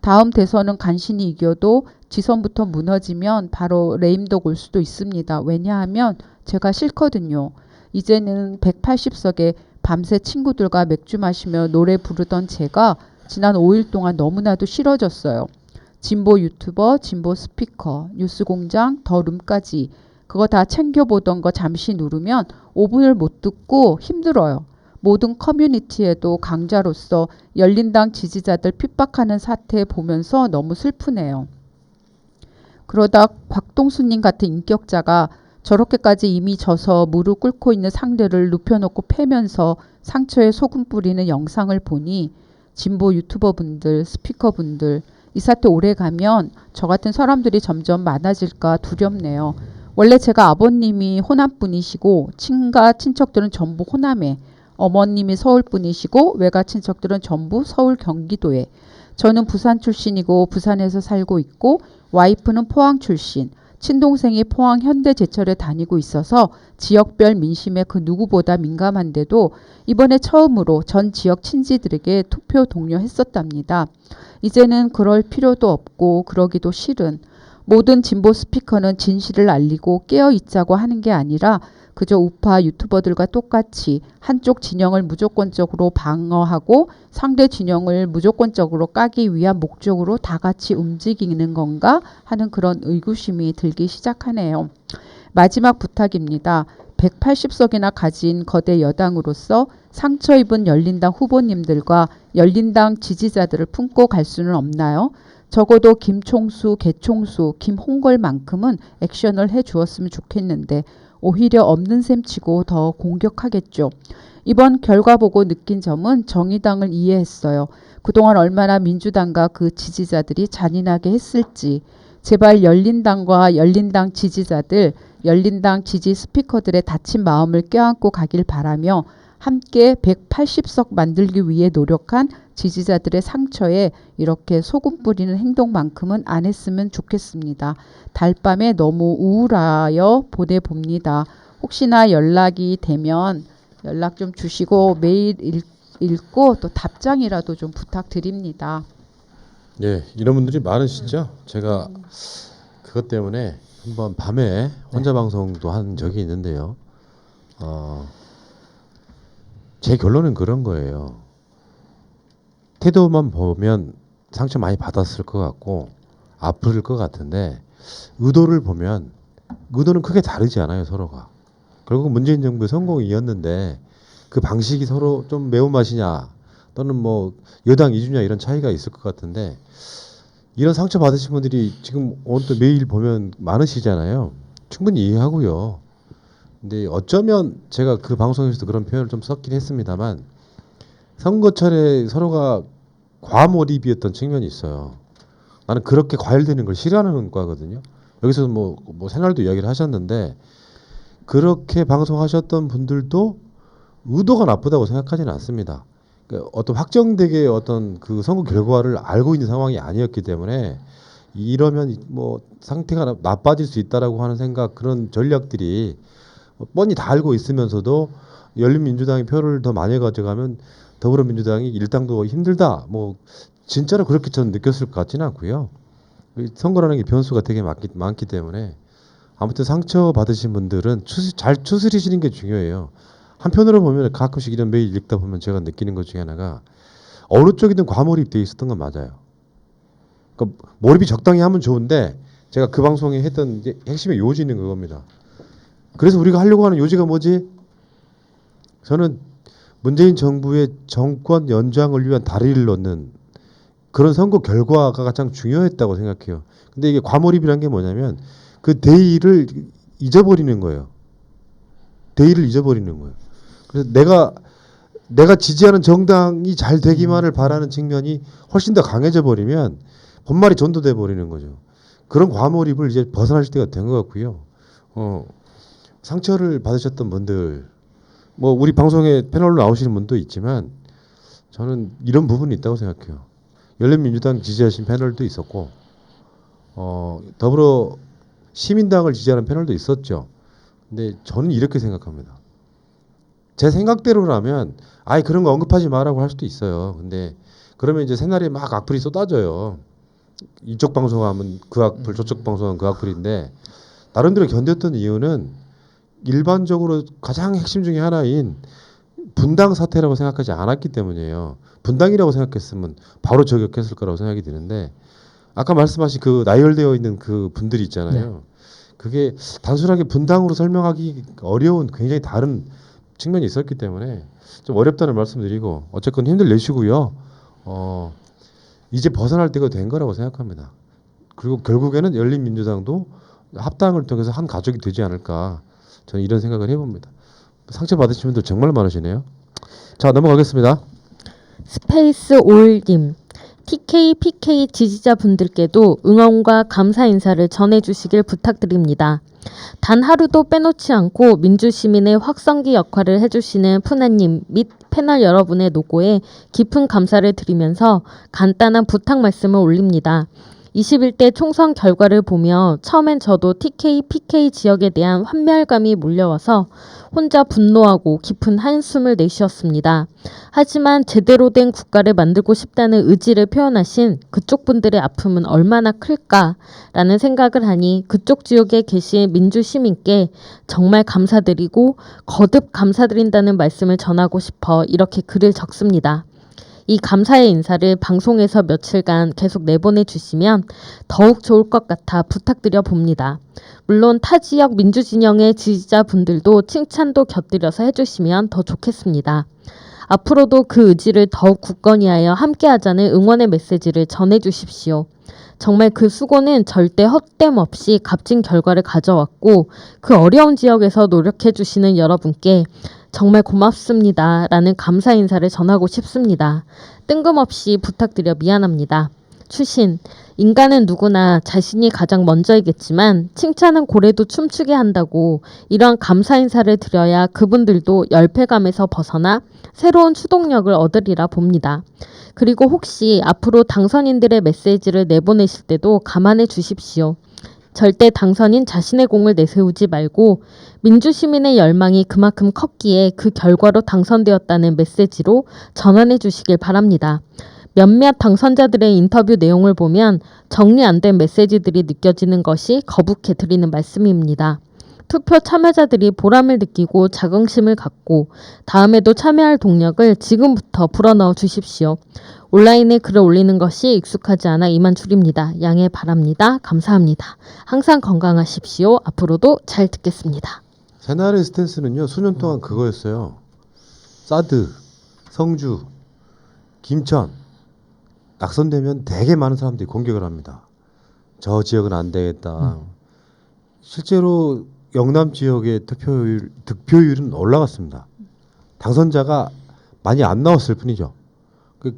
B: 다음 대선은 간신히 이겨도 지선부터 무너지면 바로 레임덕 올 수도 있습니다. 왜냐하면 제가 싫거든요. 이제는 180석에 밤새 친구들과 맥주 마시며 노래 부르던 제가 지난 5일 동안 너무나도 싫어졌어요. 진보 유튜버, 진보 스피커, 뉴스공장, 더룸까지 그거 다 챙겨보던 거 잠시 누르면 5분을 못 듣고 힘들어요. 모든 커뮤니티에도 강자로서 열린당 지지자들 핍박하는 사태 보면서 너무 슬프네요. 그러다 곽동수님 같은 인격자가 저렇게까지 이미 져서 무릎 꿇고 있는 상대를 눕혀놓고 패면서 상처에 소금 뿌리는 영상을 보니 진보 유튜버분들, 스피커분들 이 사태 오래 가면 저 같은 사람들이 점점 많아질까 두렵네요. 원래 제가 아버님이 호남 분이시고 친가 친척들은 전부 호남에, 어머님이 서울 분이시고 외가 친척들은 전부 서울 경기도에, 저는 부산 출신이고 부산에서 살고 있고 와이프는 포항 출신, 친동생이 포항 현대제철에 다니고 있어서 지역별 민심에 그 누구보다 민감한데도 이번에 처음으로 전 지역 친지들에게 투표 독려했었답니다. 이제는 그럴 필요도 없고 그러기도 싫은, 모든 진보 스피커는 진실을 알리고 깨어있자고 하는 게 아니라 그저 우파 유튜버들과 똑같이 한쪽 진영을 무조건적으로 방어하고 상대 진영을 무조건적으로 까기 위한 목적으로 다 같이 움직이는 건가 하는 그런 의구심이 들기 시작하네요. 마지막 부탁입니다. 180석이나 가진 거대 여당으로서 상처 입은 열린당 후보님들과 열린당 지지자들을 품고 갈 수는 없나요? 적어도 김총수, 개총수, 김홍걸만큼은 액션을 해주었으면 좋겠는데 오히려 없는 셈 치고 더 공격하겠죠. 이번 결과 보고 느낀 점은 정의당을 이해했어요. 그동안 얼마나 민주당과 그 지지자들이 잔인하게 했을지. 제발 열린당과 열린당 지지자들, 열린당 지지 스피커들의 다친 마음을 껴안고 가길 바라며 함께 180석 만들기 위해 노력한 지지자들의 상처에 이렇게 소금 뿌리는 행동만큼은 안 했으면 좋겠습니다. 달밤에 너무 우울하여 보내봅니다. 혹시나 연락이 되면 연락 좀 주시고 매일 읽고 또 답장이라도 좀 부탁드립니다.
A: 예, 이런 분들이 많으시죠. 제가 그것 때문에 한번 밤에 혼자 방송도 한 적이 있는데요. 제 결론은 그런 거예요. 태도만 보면 상처 많이 받았을 것 같고 아플 것 같은데 의도를 보면 의도는 크게 다르지 않아요, 서로가. 결국 문재인 정부의 성공이었는데 그 방식이 서로 좀 매운맛이냐 또는 뭐 여당 이주냐 이런 차이가 있을 것 같은데 이런 상처 받으신 분들이 지금 오늘 또 매일 보면 많으시잖아요. 충분히 이해하고요. 근데 어쩌면 제가 그 방송에서도 그런 표현을 좀 썼긴 했습니다만 선거철에 서로가 과몰입이었던 측면이 있어요. 나는 그렇게 과열되는 걸 싫어하는 과거든요. 여기서 뭐 새날도 이야기를 하셨는데 그렇게 방송하셨던 분들도 의도가 나쁘다고 생각하지는 않습니다. 그러니까 어떤 확정되게 어떤 그 선거 결과를 알고 있는 상황이 아니었기 때문에 이러면 뭐 상태가 나빠질 수 있다라고 하는 생각, 그런 전략들이 뻔히 다 알고 있으면서도 열린민주당이 표를 더 많이 가져가면 더불어민주당이 일당도 힘들다. 뭐 진짜로 그렇게 저는 느꼈을 것 같지는 않고요. 선거라는 게 변수가 되게 많기 때문에 아무튼 상처 받으신 분들은 잘 추스리시는 게 중요해요. 한편으로 보면 가끔씩 이런 메일 읽다 보면 제가 느끼는 것 중에 하나가 어느 쪽이든 과몰입돼 있었던 건 맞아요. 그러니까 몰입이 적당히 하면 좋은데 제가 그 방송에 했던 이제 핵심의 요지는 그겁니다. 그래서 우리가 하려고 하는 요지가 뭐지? 저는 문재인 정부의 정권 연장을 위한 다리를 놓는 그런 선거 결과가 가장 중요했다고 생각해요. 근데 이게 과몰입이라는 게 뭐냐면 그 대의를 잊어버리는 거예요. 대의를 잊어버리는 거예요. 그래서 내가 지지하는 정당이 잘 되기만을 바라는 측면이 훨씬 더 강해져 버리면 본말이 전도돼 버리는 거죠. 그런 과몰입을 이제 벗어나실 때가 된 것 같고요. 상처를 받으셨던 분들, 뭐 우리 방송에 패널로 나오시는 분도 있지만 저는 이런 부분이 있다고 생각해요. 열린민주당 지지하신 패널도 있었고 더불어 시민당을 지지하는 패널도 있었죠. 근데 저는 이렇게 생각합니다. 제 생각대로라면 아예 그런 거 언급하지 마라고 할 수도 있어요. 근데 그러면 이제 새날에 막 악플이 쏟아져요. 이쪽 방송하면 그 악플, 저쪽 방송하면 그 악플인데 나름대로 견뎠던 이유는 일반적으로 가장 핵심 중에 하나인 분당 사태라고 생각하지 않았기 때문이에요. 분당이라고 생각했으면 바로 저격했을 거라고 생각이 드는데 아까 말씀하신 그 나열되어 있는 그 분들이 있잖아요. 그게 단순하게 분당으로 설명하기 어려운 굉장히 다른 측면이 있었기 때문에 좀 어렵다는 말씀드리고 어쨌건 힘들 내시고요. 이제 벗어날 때가 된 거라고 생각합니다. 그리고 결국에는 열린민주당도 합당을 통해서 한 가족이 되지 않을까 저는 이런 생각을 해봅니다. 상처 받으신 분들 정말 많으시네요. 자 넘어가겠습니다.
D: 스페이스 올님 TK, PK 지지자분들께도 응원과 감사 인사를 전해주시길 부탁드립니다. 단 하루도 빼놓지 않고 민주시민의 확성기 역할을 해주시는 푸나님 및 패널 여러분의 노고에 깊은 감사를 드리면서 간단한 부탁 말씀을 올립니다. 21대 총선 결과를 보며 처음엔 저도 TK, PK 지역에 대한 환멸감이 몰려와서 혼자 분노하고 깊은 한숨을 내쉬었습니다. 하지만 제대로 된 국가를 만들고 싶다는 의지를 표현하신 그쪽 분들의 아픔은 얼마나 클까라는 생각을 하니 그쪽 지역에 계신 민주시민께 정말 감사드리고 거듭 감사드린다는 말씀을 전하고 싶어 이렇게 글을 적습니다. 이 감사의 인사를 방송에서 며칠간 계속 내보내 주시면 더욱 좋을 것 같아 부탁드려 봅니다. 물론 타 지역 민주진영의 지지자분들도 칭찬도 곁들여서 해주시면 더 좋겠습니다. 앞으로도 그 의지를 더욱 굳건히 하여 함께하자는 응원의 메시지를 전해주십시오. 정말 그 수고는 절대 헛됨 없이 값진 결과를 가져왔고 그 어려운 지역에서 노력해주시는 여러분께 정말 고맙습니다. 라는 감사 인사를 전하고 싶습니다. 뜬금없이 부탁드려 미안합니다. 추신, 인간은 누구나 자신이 가장 먼저이겠지만 칭찬은 고래도 춤추게 한다고 이러한 감사 인사를 드려야 그분들도 열패감에서 벗어나 새로운 추동력을 얻으리라 봅니다. 그리고 혹시 앞으로 당선인들의 메시지를 내보내실 때도 감안해 주십시오. 절대 당선인 자신의 공을 내세우지 말고 민주시민의 열망이 그만큼 컸기에 그 결과로 당선되었다는 메시지로 전환해 주시길 바랍니다. 몇몇 당선자들의 인터뷰 내용을 보면 정리 안 된 메시지들이 느껴지는 것이 거북해 드리는 말씀입니다. 투표 참여자들이 보람을 느끼고 자긍심을 갖고 다음에도 참여할 동력을 지금부터 불어넣어 주십시오. 온라인에 글을 올리는 것이 익숙하지 않아 이만 줄입니다. 양해 바랍니다. 감사합니다. 항상 건강하십시오. 앞으로도 잘 듣겠습니다.
A: 새날의 스탠스는요 수년 동안 그거였어요. 사드, 성주, 김천 낙선되면 되게 많은 사람들이 공격을 합니다. 저 지역은 안 되겠다. 실제로 영남 지역의 득표율은 올라갔습니다. 당선자가 많이 안 나왔을 뿐이죠.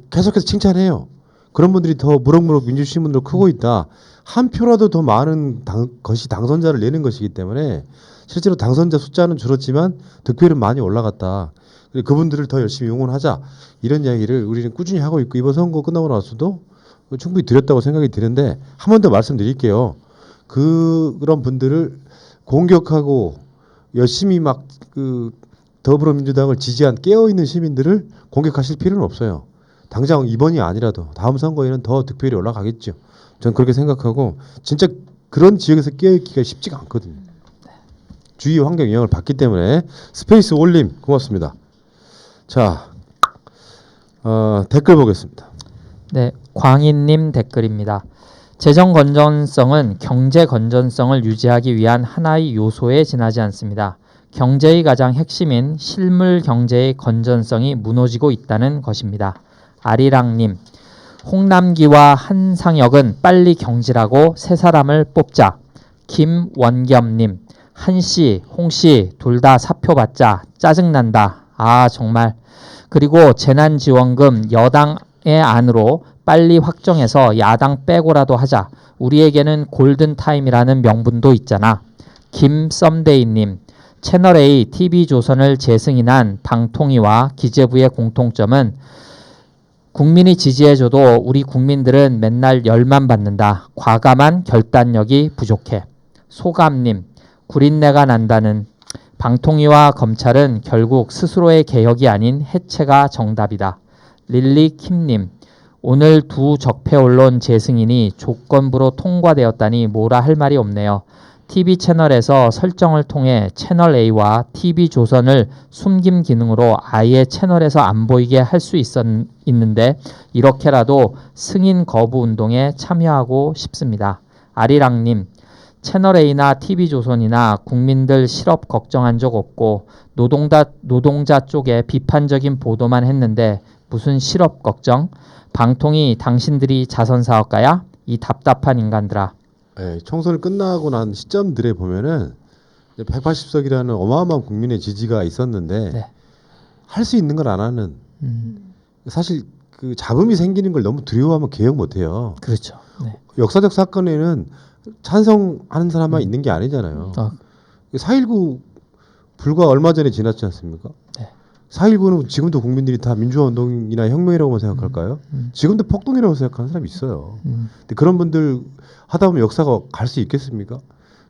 A: 계속해서 칭찬해요. 그런 분들이 더 무럭무럭 민주시민으로 크고 있다. 한 표라도 더 많은 것이 당선자를 내는 것이기 때문에 실제로 당선자 숫자는 줄었지만 득표율은 많이 올라갔다. 그분들을 더 열심히 응원하자. 이런 이야기를 우리는 꾸준히 하고 있고 이번 선거 끝나고 나서도 충분히 드렸다고 생각이 드는데 한 번 더 말씀드릴게요. 그런 분들을 공격하고 열심히 막 더불어민주당을 지지한 깨어있는 시민들을 공격하실 필요는 없어요. 당장 이번이 아니라도 다음 선거에는 더 득표율이 올라가겠죠. 전 그렇게 생각하고 진짜 그런 지역에서 깨어있기가 쉽지가 않거든요. 주위 환경 영향을 받기 때문에 스페이스 올림 고맙습니다. 자 댓글 보겠습니다.
C: 네, 광인님 댓글입니다. 재정 건전성은 경제 건전성을 유지하기 위한 하나의 요소에 지나지 않습니다. 경제의 가장 핵심인 실물 경제의 건전성이 무너지고 있다는 것입니다. 아리랑님, 홍남기와 한상혁은 빨리 경질하고 새 사람을 뽑자. 김원겸님, 한씨, 홍씨 둘 다 사표 받자. 짜증난다. 아 정말. 그리고 재난지원금 여당의 안으로 빨리 확정해서 야당 빼고라도 하자. 우리에게는 골든타임이라는 명분도 있잖아. 김썸데이님, 채널A, TV조선을 재승인한 방통위와 기재부의 공통점은 국민이 지지해줘도 우리 국민들은 맨날 열만 받는다. 과감한 결단력이 부족해. 소감님, 구린내가 난다는 방통위와 검찰은 결국 스스로의 개혁이 아닌 해체가 정답이다. 릴리킴님, 오늘 두 적폐 언론 재승인이 조건부로 통과되었다니 뭐라 할 말이 없네요. TV 채널에서 설정을 통해 채널 A와 TV조선을 숨김 기능으로 아예 채널에서 안 보이게 할 수 있는데 이렇게라도 승인 거부 운동에 참여하고 싶습니다. 아리랑님, 채널A나 TV조선이나 국민들 실업 걱정한 적 없고 노동자 쪽에 비판적인 보도만 했는데 무슨 실업 걱정? 방통위 당신들이 자선사업가야? 이 답답한 인간들아.
A: 예, 총선을 끝나고 난 시점들에 보면은 180석이라는 어마어마한 국민의 지지가 있었는데
C: 네.
A: 할 수 있는 걸 안 하는 사실 그 잡음이 생기는 걸 너무 두려워하면 개혁 못 해요.
C: 그렇죠. 네.
A: 역사적 사건에는 찬성하는 사람만 있는 게 아니잖아요. 4.19 불과 얼마 전에 지났지 않습니까?
C: 네.
A: 4.19는 지금도 국민들이 다 민주화 운동이나 혁명이라고 생각할까요? 지금도 폭동이라고 생각하는 사람이 있어요. 근데 그런 분들 하다 보면 역사가 갈 수 있겠습니까?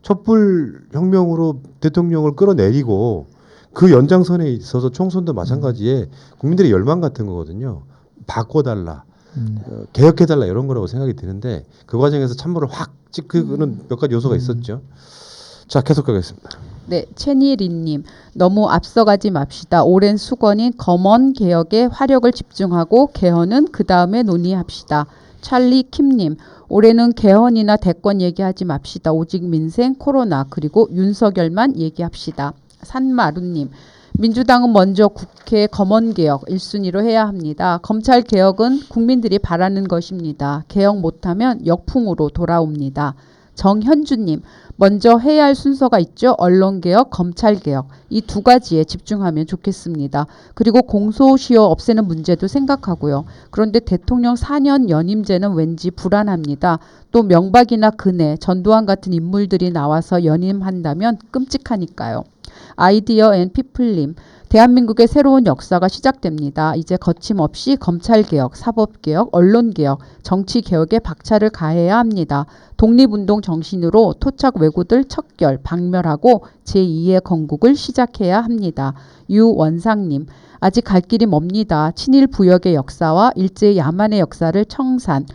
A: 촛불 혁명으로 대통령을 끌어내리고 그 연장선에 있어서 총선도 마찬가지에 국민들의 열망 같은 거거든요. 바꿔달라, 개혁해달라 이런 거라고 생각이 드는데 그 과정에서 참모를 확 찍는 몇 가지 요소가 있었죠. 자, 계속 가겠습니다.
B: 네, 최니리님 너무 앞서가지 맙시다. 오랜 수건인 검언 개혁에 화력을 집중하고 개헌은 그 다음에 논의합시다. 찰리 킴님 올해는 개헌이나 대권 얘기하지 맙시다. 오직 민생, 코로나 그리고 윤석열만 얘기합시다. 산마루님 민주당은 먼저 국회 검언개혁 1순위로 해야 합니다. 검찰개혁은 국민들이 바라는 것입니다. 개혁 못하면 역풍으로 돌아옵니다. 정현주님 먼저 해야 할 순서가 있죠. 언론개혁, 검찰개혁 이 두 가지에 집중하면 좋겠습니다. 그리고 공소시효 없애는 문제도 생각하고요. 그런데 대통령 4년 연임제는 왠지 불안합니다. 또 명박이나 근해, 전두환 같은 인물들이 나와서 연임한다면 끔찍하니까요. 아이디어 앤 피플님 대한민국의 새로운 역사가 시작됩니다. 이제 거침없이 검찰개혁, 사법개혁, 언론개혁, 정치개혁에 박차를 가해야 합니다. 독립운동 정신으로 토착 왜구들 척결, 박멸하고 제2의 건국을 시작해야 합니다. 유원상님 아직 갈 길이 멉니다. 친일 부역의 역사와 일제 야만의 역사를 청산,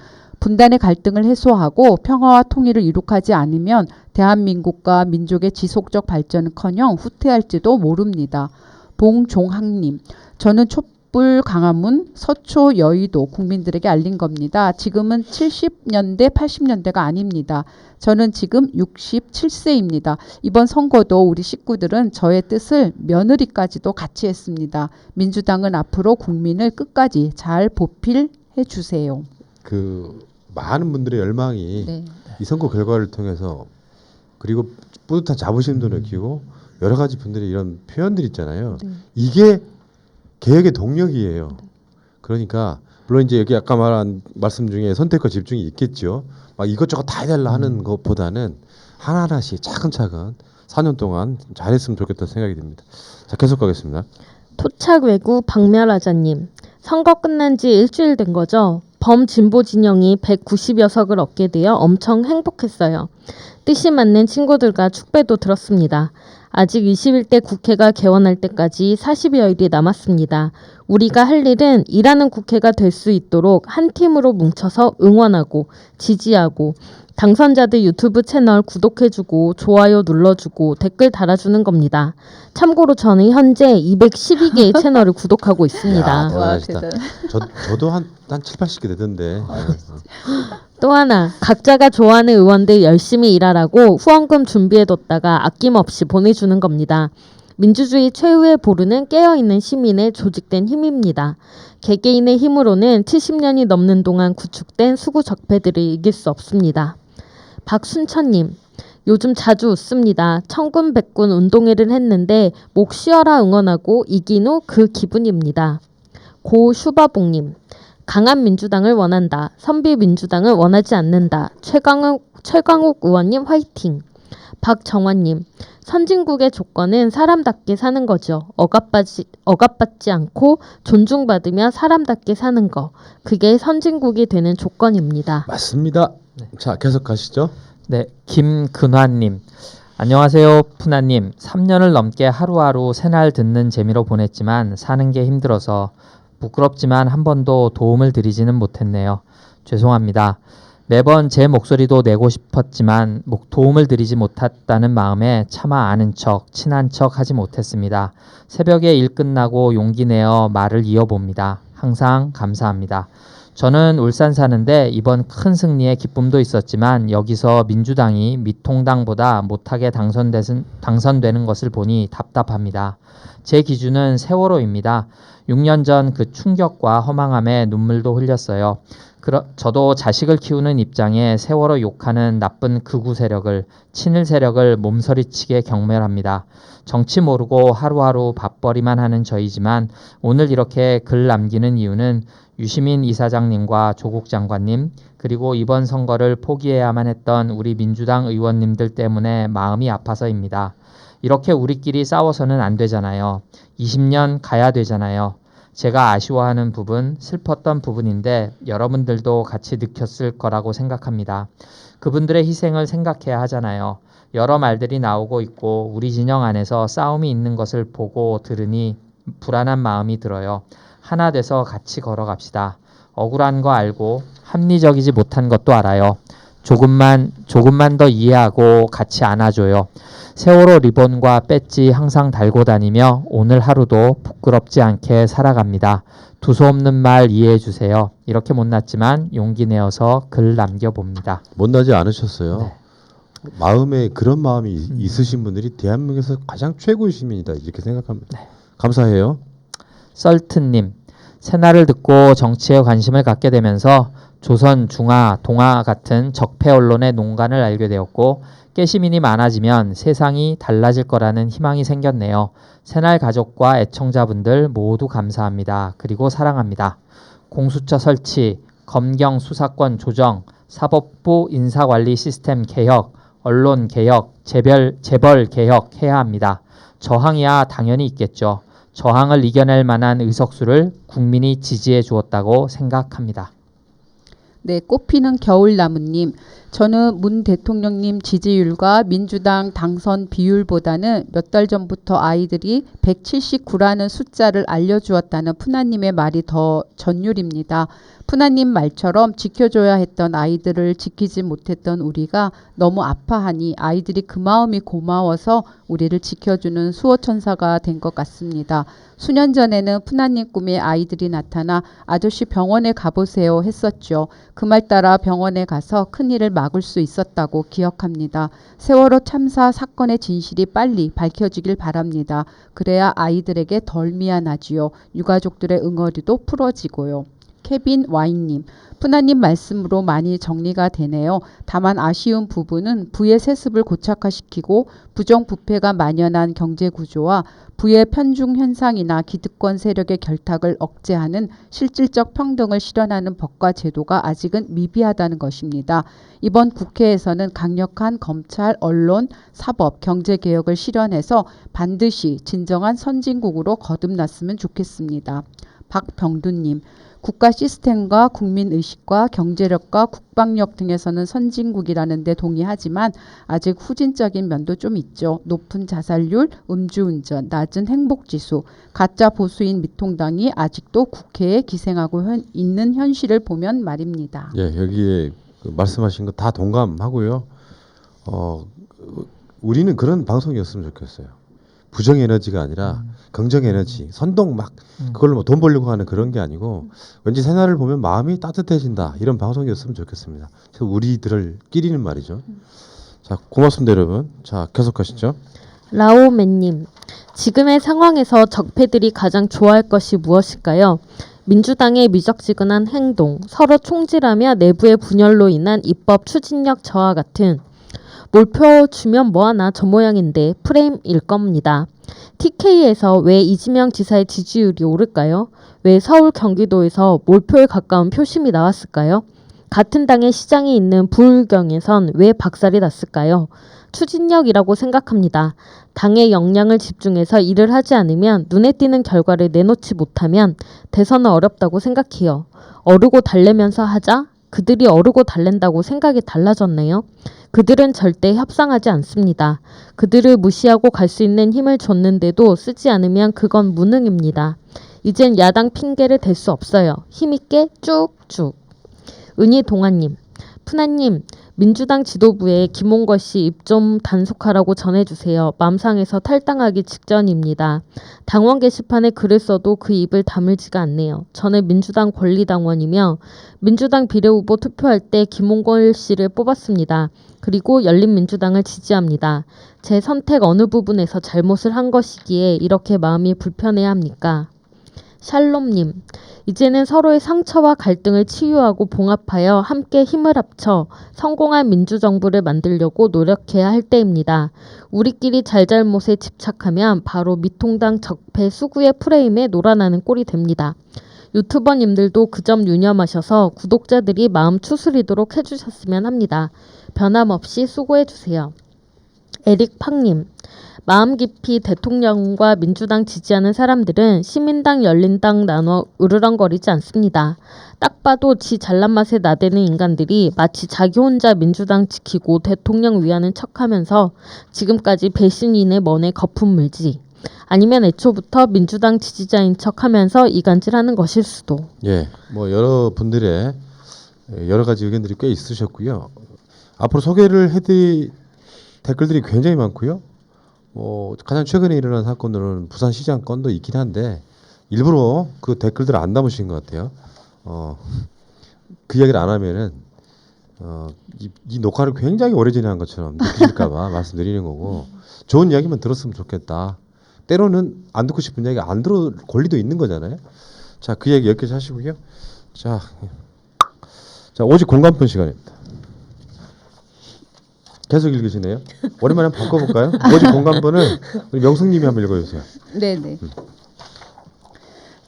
B: 분단의 갈등을 해소하고 평화와 통일을 이룩하지 않으면 대한민국과 민족의 지속적 발전은커녕 후퇴할지도 모릅니다. 봉종학님 저는 촛불 강화문 서초 여의도 국민들에게 알린 겁니다. 지금은 70년대 80년대가 아닙니다. 저는 지금 67세입니다. 이번 선거도 우리 식구들은 저의 뜻을 며느리까지도 같이 했습니다. 민주당은 앞으로 국민을 끝까지 잘 보필해 주세요.
A: 그 많은 분들의 열망이
B: 네.
A: 이 선거 결과를 통해서 그리고 뿌듯한 자부심도 느끼고 여러 가지 분들의 이런 표현들 있잖아요.
B: 네.
A: 이게 개혁의 동력이에요. 그러니까 물론 이제 여기 아까 말한 말씀 중에 선택과 집중이 있겠죠. 막 이것저것 다 해달라 하는 것보다는 하나하나씩 차근차근 4년 동안 잘했으면 좋겠다 생각이 듭니다. 자, 계속 가겠습니다.
D: 토착 외구 박멸하자님 선거 끝난 지 일주일 된 거죠. 범진보 진영이 190여 석을 얻게 되어 엄청 행복했어요. 뜻이 맞는 친구들과 축배도 들었습니다. 아직 21대 국회가 개원할 때까지 40여일이 남았습니다. 우리가 할 일은 일하는 국회가 될 수 있도록 한 팀으로 뭉쳐서 응원하고 지지하고 당선자들 유튜브 채널 구독해주고 좋아요 눌러주고 댓글 달아주는 겁니다. 참고로 저는 현재 212개의 채널을 구독하고 있습니다.
A: 야, 대단하시다.
B: 대단.
A: 저도 한 7, 80개 되던데.
D: 또 하나 각자가 좋아하는 의원들 열심히 일하라고 후원금 준비해뒀다가 아낌없이 보내주는 겁니다. 민주주의 최후의 보루는 깨어있는 시민의 조직된 힘입니다. 개개인의 힘으로는 70년이 넘는 동안 구축된 수구 적폐들을 이길 수 없습니다. 박순천님 요즘 자주 웃습니다. 천군백군 운동회를 했는데 목 쉬어라 응원하고 이긴 후 그 기분입니다. 고슈바봉님 강한 민주당을 원한다. 선비 민주당을 원하지 않는다. 최강욱 의원님 화이팅. 박정환님 선진국의 조건은 사람답게 사는 거죠. 억압받지 않고 존중받으며 사람답게 사는 거. 그게 선진국이 되는 조건입니다.
A: 맞습니다. 자, 계속 가시죠.
C: 네, 김근환님. 안녕하세요, 푸나님. 3년을 넘게 하루하루 새날 듣는 재미로 보냈지만 사는 게 힘들어서 부끄럽지만 한 번도 도움을 드리지는 못했네요. 죄송합니다. 매번 제 목소리도 내고 싶었지만 도움을 드리지 못했다는 마음에 차마 아는 척, 친한 척 하지 못했습니다. 새벽에 일 끝나고 용기 내어 말을 이어봅니다. 항상 감사합니다. 저는 울산 사는데 이번 큰 승리에 기쁨도 있었지만 여기서 민주당이 미통당보다 못하게 당선되는 것을 보니 답답합니다. 제 기준은 세월호입니다. 6년 전 그 충격과 허망함에 눈물도 흘렸어요. 저도 자식을 키우는 입장에 세월호 욕하는 나쁜 극우 세력을, 친일 세력을 몸서리치게 경멸합니다. 정치 모르고 하루하루 밥벌이만 하는 저이지만 오늘 이렇게 글 남기는 이유는 유시민 이사장님과 조국 장관님, 그리고 이번 선거를 포기해야만 했던 우리 민주당 의원님들 때문에 마음이 아파서입니다. 이렇게 우리끼리 싸워서는 안 되잖아요. 20년 가야 되잖아요. 제가 아쉬워하는 부분, 슬펐던 부분인데 여러분들도 같이 느꼈을 거라고 생각합니다. 그분들의 희생을 생각해야 하잖아요. 여러 말들이 나오고 있고 우리 진영 안에서 싸움이 있는 것을 보고 들으니 불안한 마음이 들어요. 하나 돼서 같이 걸어갑시다. 억울한 거 알고 합리적이지 못한 것도 알아요. 조금만 더 이해하고 같이 안아줘요. 세월호 리본과 배지 항상 달고 다니며 오늘 하루도 부끄럽지 않게 살아갑니다. 두서없는 말 이해해 주세요. 이렇게 못났지만 용기 내어서 글 남겨봅니다.
A: 못나지 않으셨어요.
C: 네.
A: 마음에 그런 마음이 있으신 분들이 대한민국에서 가장 최고의 시민이다 이렇게 생각합니다.
C: 네.
A: 감사해요.
C: 썰트님, 새날을 듣고 정치에 관심을 갖게 되면서 조선, 중화, 동화 같은 적폐 언론의 농간을 알게 되었고 깨시민이 많아지면 세상이 달라질 거라는 희망이 생겼네요. 새날 가족과 애청자분들 모두 감사합니다. 그리고 사랑합니다. 공수처 설치, 검경 수사권 조정, 사법부 인사관리 시스템 개혁, 언론 개혁, 재벌 개혁 해야 합니다. 저항이야 당연히 있겠죠. 저항을 이겨낼 만한 의석수를 국민이 지지해 주었다고 생각합니다.
B: 네, 꽃피는 겨울나무님. 저는 문 대통령님 지지율과 민주당 당선 비율보다는 몇 달 전부터 아이들이 179라는 숫자를 알려주었다는 푸나님의 말이 더 전율입니다. 푸나님 말처럼 지켜줘야 했던 아이들을 지키지 못했던 우리가 너무 아파하니 아이들이 그 마음이 고마워서 우리를 지켜주는 수호천사가 된 것 같습니다. 수년 전에는 푸나님 꿈에 아이들이 나타나 아저씨 병원에 가보세요 했었죠. 그 말 따라 병원에 가서 큰일을 막을 수 있었다고 기억합니다. 세월호 참사 사건의 진실이 빨리 밝혀지길 바랍니다. 그래야 아이들에게 덜 미안하지요. 유가족들의 응어리도 풀어지고요. 케빈 와인님, 푸나님 말씀으로 많이 정리가 되네요. 다만 아쉬운 부분은 부의 세습을 고착화시키고 부정부패가 만연한 경제구조와 부의 편중 현상이나 기득권 세력의 결탁을 억제하는 실질적 평등을 실현하는 법과 제도가 아직은 미비하다는 것입니다. 이번 국회에서는 강력한 검찰, 언론, 사법, 경제개혁을 실현해서 반드시 진정한 선진국으로 거듭났으면 좋겠습니다. 박병두님, 국가 시스템과 국민의식과 경제력과 국방력 등에서는 선진국이라는 데 동의하지만 아직 후진적인 면도 좀 있죠. 높은 자살률, 음주운전, 낮은 행복지수, 가짜 보수인 미통당이 아직도 국회에 기생하고 있는 현실을 보면 말입니다.
A: 예, 여기에 그 말씀하신 거 다 동감하고요. 우리는 그런 방송이었으면 좋겠어요. 부정 에너지가 아니라 긍정 에너지, 선동 막 그걸로 뭐 돈 벌려고 하는 그런 게 아니고 왠지 새날을 보면 마음이 따뜻해진다 이런 방송이었으면 좋겠습니다. 그래서 우리들끼리는 말이죠. 자, 고맙습니다, 여러분. 자, 계속하시죠.
D: 라오맨님, 지금의 상황에서 적폐들이 가장 좋아할 것이 무엇일까요? 민주당의 미적지근한 행동, 서로 총질하며 내부의 분열로 인한 입법 추진력 저하 같은 몰표 주면 뭐하나 저 모양인데 프레임일 겁니다. TK에서 왜 이재명 지사의 지지율이 오를까요? 왜 서울 경기도에서 몰표에 가까운 표심이 나왔을까요? 같은 당의 시장이 있는 부울경에선 왜 박살이 났을까요? 추진력이라고 생각합니다. 당의 역량을 집중해서 일을 하지 않으면 눈에 띄는 결과를 내놓지 못하면 대선은 어렵다고 생각해요. 어르고 달래면서 하자? 그들이 어르고 달랜다고 생각이 달라졌네요. 그들은 절대 협상하지 않습니다. 그들을 무시하고 갈 수 있는 힘을 줬는데도 쓰지 않으면 그건 무능입니다. 이젠 야당 핑계를 댈 수 없어요. 힘있게 쭉쭉. 은희동아님, 푸나님, 민주당 지도부에 김홍걸 씨 입 좀 단속하라고 전해주세요. 맘 상해서 탈당하기 직전입니다. 당원 게시판에 글을 써도 그 입을 다물지가 않네요. 저는 민주당 권리당원이며 민주당 비례후보 투표할 때 김홍걸 씨를 뽑았습니다. 그리고 열린민주당을 지지합니다. 제 선택 어느 부분에서 잘못을 한 것이기에 이렇게 마음이 불편해합니까? 샬롬님, 이제는 서로의 상처와 갈등을 치유하고 봉합하여 함께 힘을 합쳐 성공한 민주정부를 만들려고 노력해야 할 때입니다. 우리끼리 잘잘못에 집착하면 바로 미통당 적폐 수구의 프레임에 놀아나는 꼴이 됩니다. 유튜버님들도 그 점 유념하셔서 구독자들이 마음 추스리도록 해주셨으면 합니다. 변함없이 수고해주세요. 에릭팡님, 마음 깊이 대통령과 민주당 지지하는 사람들은 시민당 열린당 나눠 으르렁거리지 않습니다. 딱 봐도 지 잘난 맛에 나대는 인간들이 마치 자기 혼자 민주당 지키고 대통령 위하는 척하면서 지금까지 배신인의 먼에 거품 물지, 아니면 애초부터 민주당 지지자인 척하면서 이간질하는 것일 수도.
A: 예, 뭐 여러분들의 여러 가지 의견들이 꽤 있으셨고요. 앞으로 소개를 해드릴 댓글들이 굉장히 많고요. 가장 최근에 일어난 사건들은 부산시장 건도 있긴 한데 일부러 그 댓글들을 안 담으신 것 같아요. 그 이야기를 안 하면은 이 녹화를 굉장히 오래 전에 한 것처럼 느끼실까봐 말씀드리는 거고, 좋은 이야기만 들었으면 좋겠다. 때로는 안 듣고 싶은 이야기 안 들을 권리도 있는 거잖아요. 자, 그 이야기 여기까지 하시고요. 자, 오직 공감편 시간입니다. 계속 읽으시네요. 오랜만에 한번 바꿔볼까요? 오직 공감번을 우리 명숙님이 한번 읽어주세요.
B: 네네.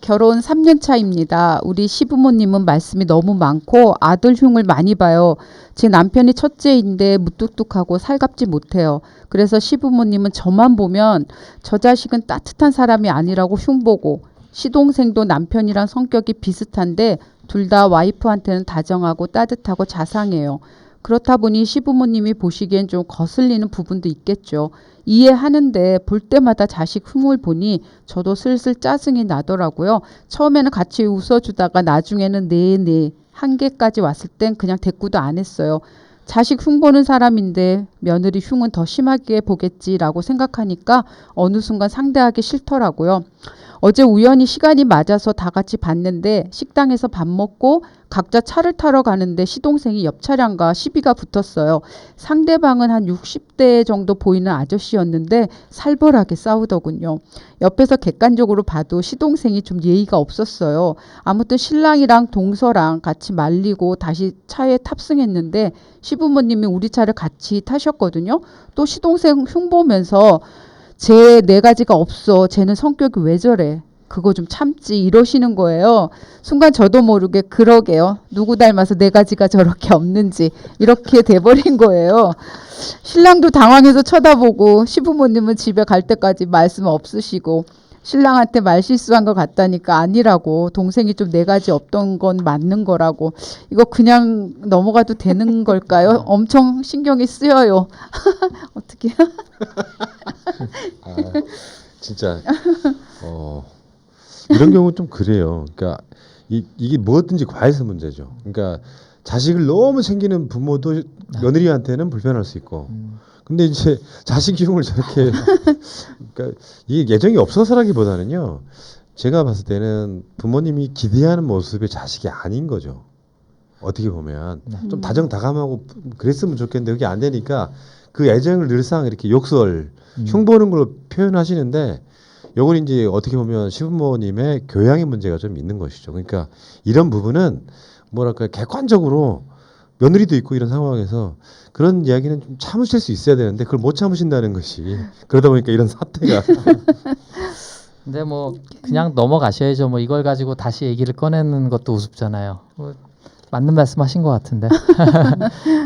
B: 결혼 3년 차입니다. 우리 시부모님은 말씀이 너무 많고 아들 흉을 많이 봐요. 제 남편이 첫째인데 무뚝뚝하고 살갑지 못해요. 그래서 시부모님은 저만 보면 저 자식은 따뜻한 사람이 아니라고 흉보고, 시동생도 남편이랑 성격이 비슷한데 둘 다 와이프한테는 다정하고 따뜻하고 자상해요. 그렇다 보니 시부모님이 보시기엔 좀 거슬리는 부분도 있겠죠. 이해하는데 볼 때마다 자식 흉을 보니 저도 슬슬 짜증이 나더라고요. 처음에는 같이 웃어주다가 나중에는 네네 한계까지 왔을 땐 그냥 대꾸도 안 했어요. 자식 흉 보는 사람인데 며느리 흉은 더 심하게 보겠지라고 생각하니까 어느 순간 상대하기 싫더라고요. 어제 우연히 시간이 맞아서 다 같이 봤는데 식당에서 밥 먹고 각자 차를 타러 가는데 시동생이 옆 차량과 시비가 붙었어요. 상대방은 한 60대 정도 보이는 아저씨였는데 살벌하게 싸우더군요. 옆에서 객관적으로 봐도 시동생이 좀 예의가 없었어요. 아무튼 신랑이랑 동서랑 같이 말리고 다시 차에 탑승했는데 시부모님이 우리 차를 같이 타셨거든요. 또 시동생 흉보면서 쟤 네 가지가 없어. 쟤는 성격이 왜 저래. 그거 좀 참지 이러시는 거예요. 순간 저도 모르게 그러게요. 누구 닮아서 네 가지가 저렇게 없는지 이렇게 돼버린 거예요. 신랑도 당황해서 쳐다보고 시부모님은 집에 갈 때까지 말씀 없으시고, 신랑한테 말 실수한 것 같다니까 아니라고, 동생이 좀 네 가지 없던 건 맞는 거라고. 이거 그냥 넘어가도 되는 걸까요? 엄청 신경이 쓰여요. 어떻게?
A: 진짜 이런 경우 좀 그래요. 그러니까 이게 뭐든지 과해서 문제죠. 그러니까 자식을 너무 챙기는 부모도 며느리한테는 불편할 수 있고, 근데 이제 자식 흉을 저렇게 그러니까 이게 예정이 없어서라기보다는요, 제가 봤을 때는 부모님이 기대하는 모습의 자식이 아닌 거죠. 어떻게 보면 좀 다정다감하고 그랬으면 좋겠는데 그게 안 되니까 그 애정을 늘상 이렇게 욕설, 흉보는 걸로 표현하시는데, 요건 이제 어떻게 보면 시부모님의 교양의 문제가 좀 있는 것이죠. 그러니까 이런 부분은 뭐랄까 객관적으로 며느리도 있고 이런 상황에서 그런 이야기는 좀 참으실 수 있어야 되는데 그걸 못 참으신다는 것이, 그러다 보니까 이런 사태가.
C: 근데 뭐 그냥 넘어가셔야죠. 뭐 이걸 가지고 다시 얘기를 꺼내는 것도 우습잖아요. 뭐 맞는 말씀하신 것 같은데.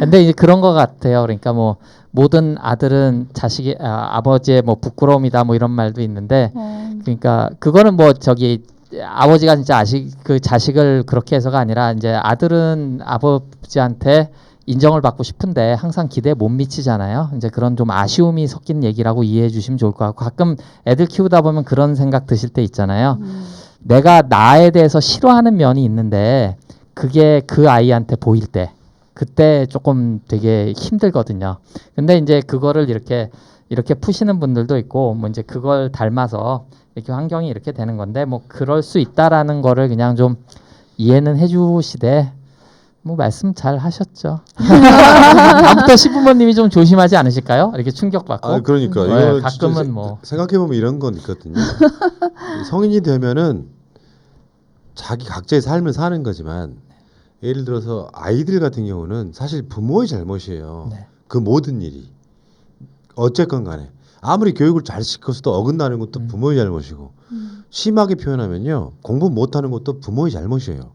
C: 근데 이제 그런 것 같아요. 그러니까 뭐 모든 아들은 자식이 아버지의 뭐 부끄러움이다 뭐 이런 말도 있는데, 그러니까 그거는 뭐 저기 아버지가 진짜 그 자식을 그렇게 해서가 아니라, 이제 아들은 아버지한테 인정을 받고 싶은데 항상 기대에 못 미치잖아요. 이제 그런 좀 아쉬움이 섞인 얘기라고 이해해 주시면 좋을 것 같고, 가끔 애들 키우다 보면 그런 생각 드실 때 있잖아요. 내가 나에 대해서 싫어하는 면이 있는데 그게 그 아이한테 보일 때, 그때 조금 되게 힘들거든요. 근데 이제 그거를 이렇게 푸시는 분들도 있고 뭐 이제 그걸 닮아서 이렇게 환경이 이렇게 되는 건데 뭐 그럴 수 있다라는 거를 그냥 좀 이해는 해주시되 뭐 말씀 잘 하셨죠. 다음부터 시부모님이 좀 조심하지 않으실까요? 이렇게 충격받고.
A: 아 그러니까
C: 네,
A: 이거
C: 가끔은 뭐
A: 생각해 보면 이런 건 있거든요. 성인이 되면은 자기 각자의 삶을 사는 거지만 예를 들어서 아이들 같은 경우는 사실 부모의 잘못이에요.
C: 네.
A: 그 모든 일이 어쨌건 간에 아무리 교육을 잘 시켜서도 어긋나는 것도 부모의 잘못이고 심하게 표현하면요 공부 못하는 것도 부모의 잘못이에요.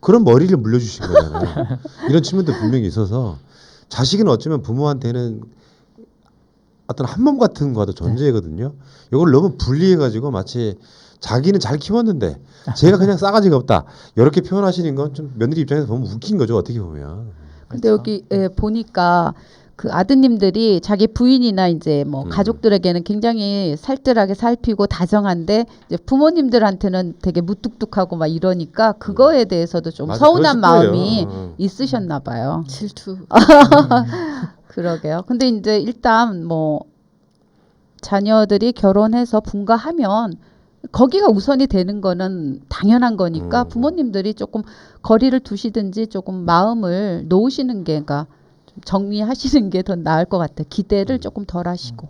A: 그런 머리를 물려주신 거잖아요. 이런 측면도 분명히 있어서 자식은 어쩌면 부모한테는 어떤 한 몸 같은 거도 존재거든요. 이걸 너무 분리해가지고 마치 자기는 잘 키웠는데 제가 그냥 싸가지가 없다 이렇게 표현하시는 건 좀 며느리 입장에서 보면 웃긴 거죠. 어떻게 보면.
B: 근데 여기 보니까 그 아드님들이 자기 부인이나 이제 뭐 가족들에게는 굉장히 살뜰하게 살피고 다정한데 이제 부모님들한테는 되게 무뚝뚝하고 막 이러니까 그거에 대해서도 좀
A: 맞아,
B: 서운한
A: 그러실
B: 마음이
A: 거예요.
B: 있으셨나 봐요.
D: 질투.
B: 그러게요. 근데 이제 일단 뭐 자녀들이 결혼해서 분가하면 거기가 우선이 되는 거는 당연한 거니까 부모님들이 조금 거리를 두시든지 조금 마음을 놓으시는 게 그러니까 좀 정리하시는 게 더 나을 것 같아요. 기대를 조금 덜 하시고.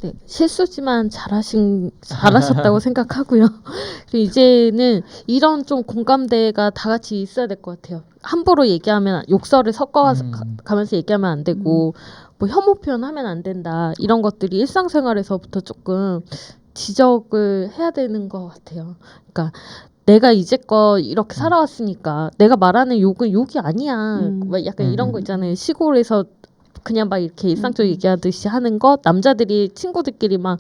D: 네, 실수지만 잘하셨다고 생각하고요. 그리고 이제는 이런 좀 공감대가 다 같이 있어야 될 것 같아요. 함부로 얘기하면 욕설을 섞어가면서 얘기하면 안 되고 뭐 혐오 표현하면 안 된다. 이런 것들이 일상생활에서부터 조금 지적을 해야 되는 것 같아요. 그러니까 내가 이제껏 이렇게 살아왔으니까 내가 말하는 욕은 욕이 아니야. 막 약간 이런 거 있잖아요. 시골에서 그냥 막 이렇게 일상적으로 얘기하듯이 하는 거 남자들이 친구들끼리 막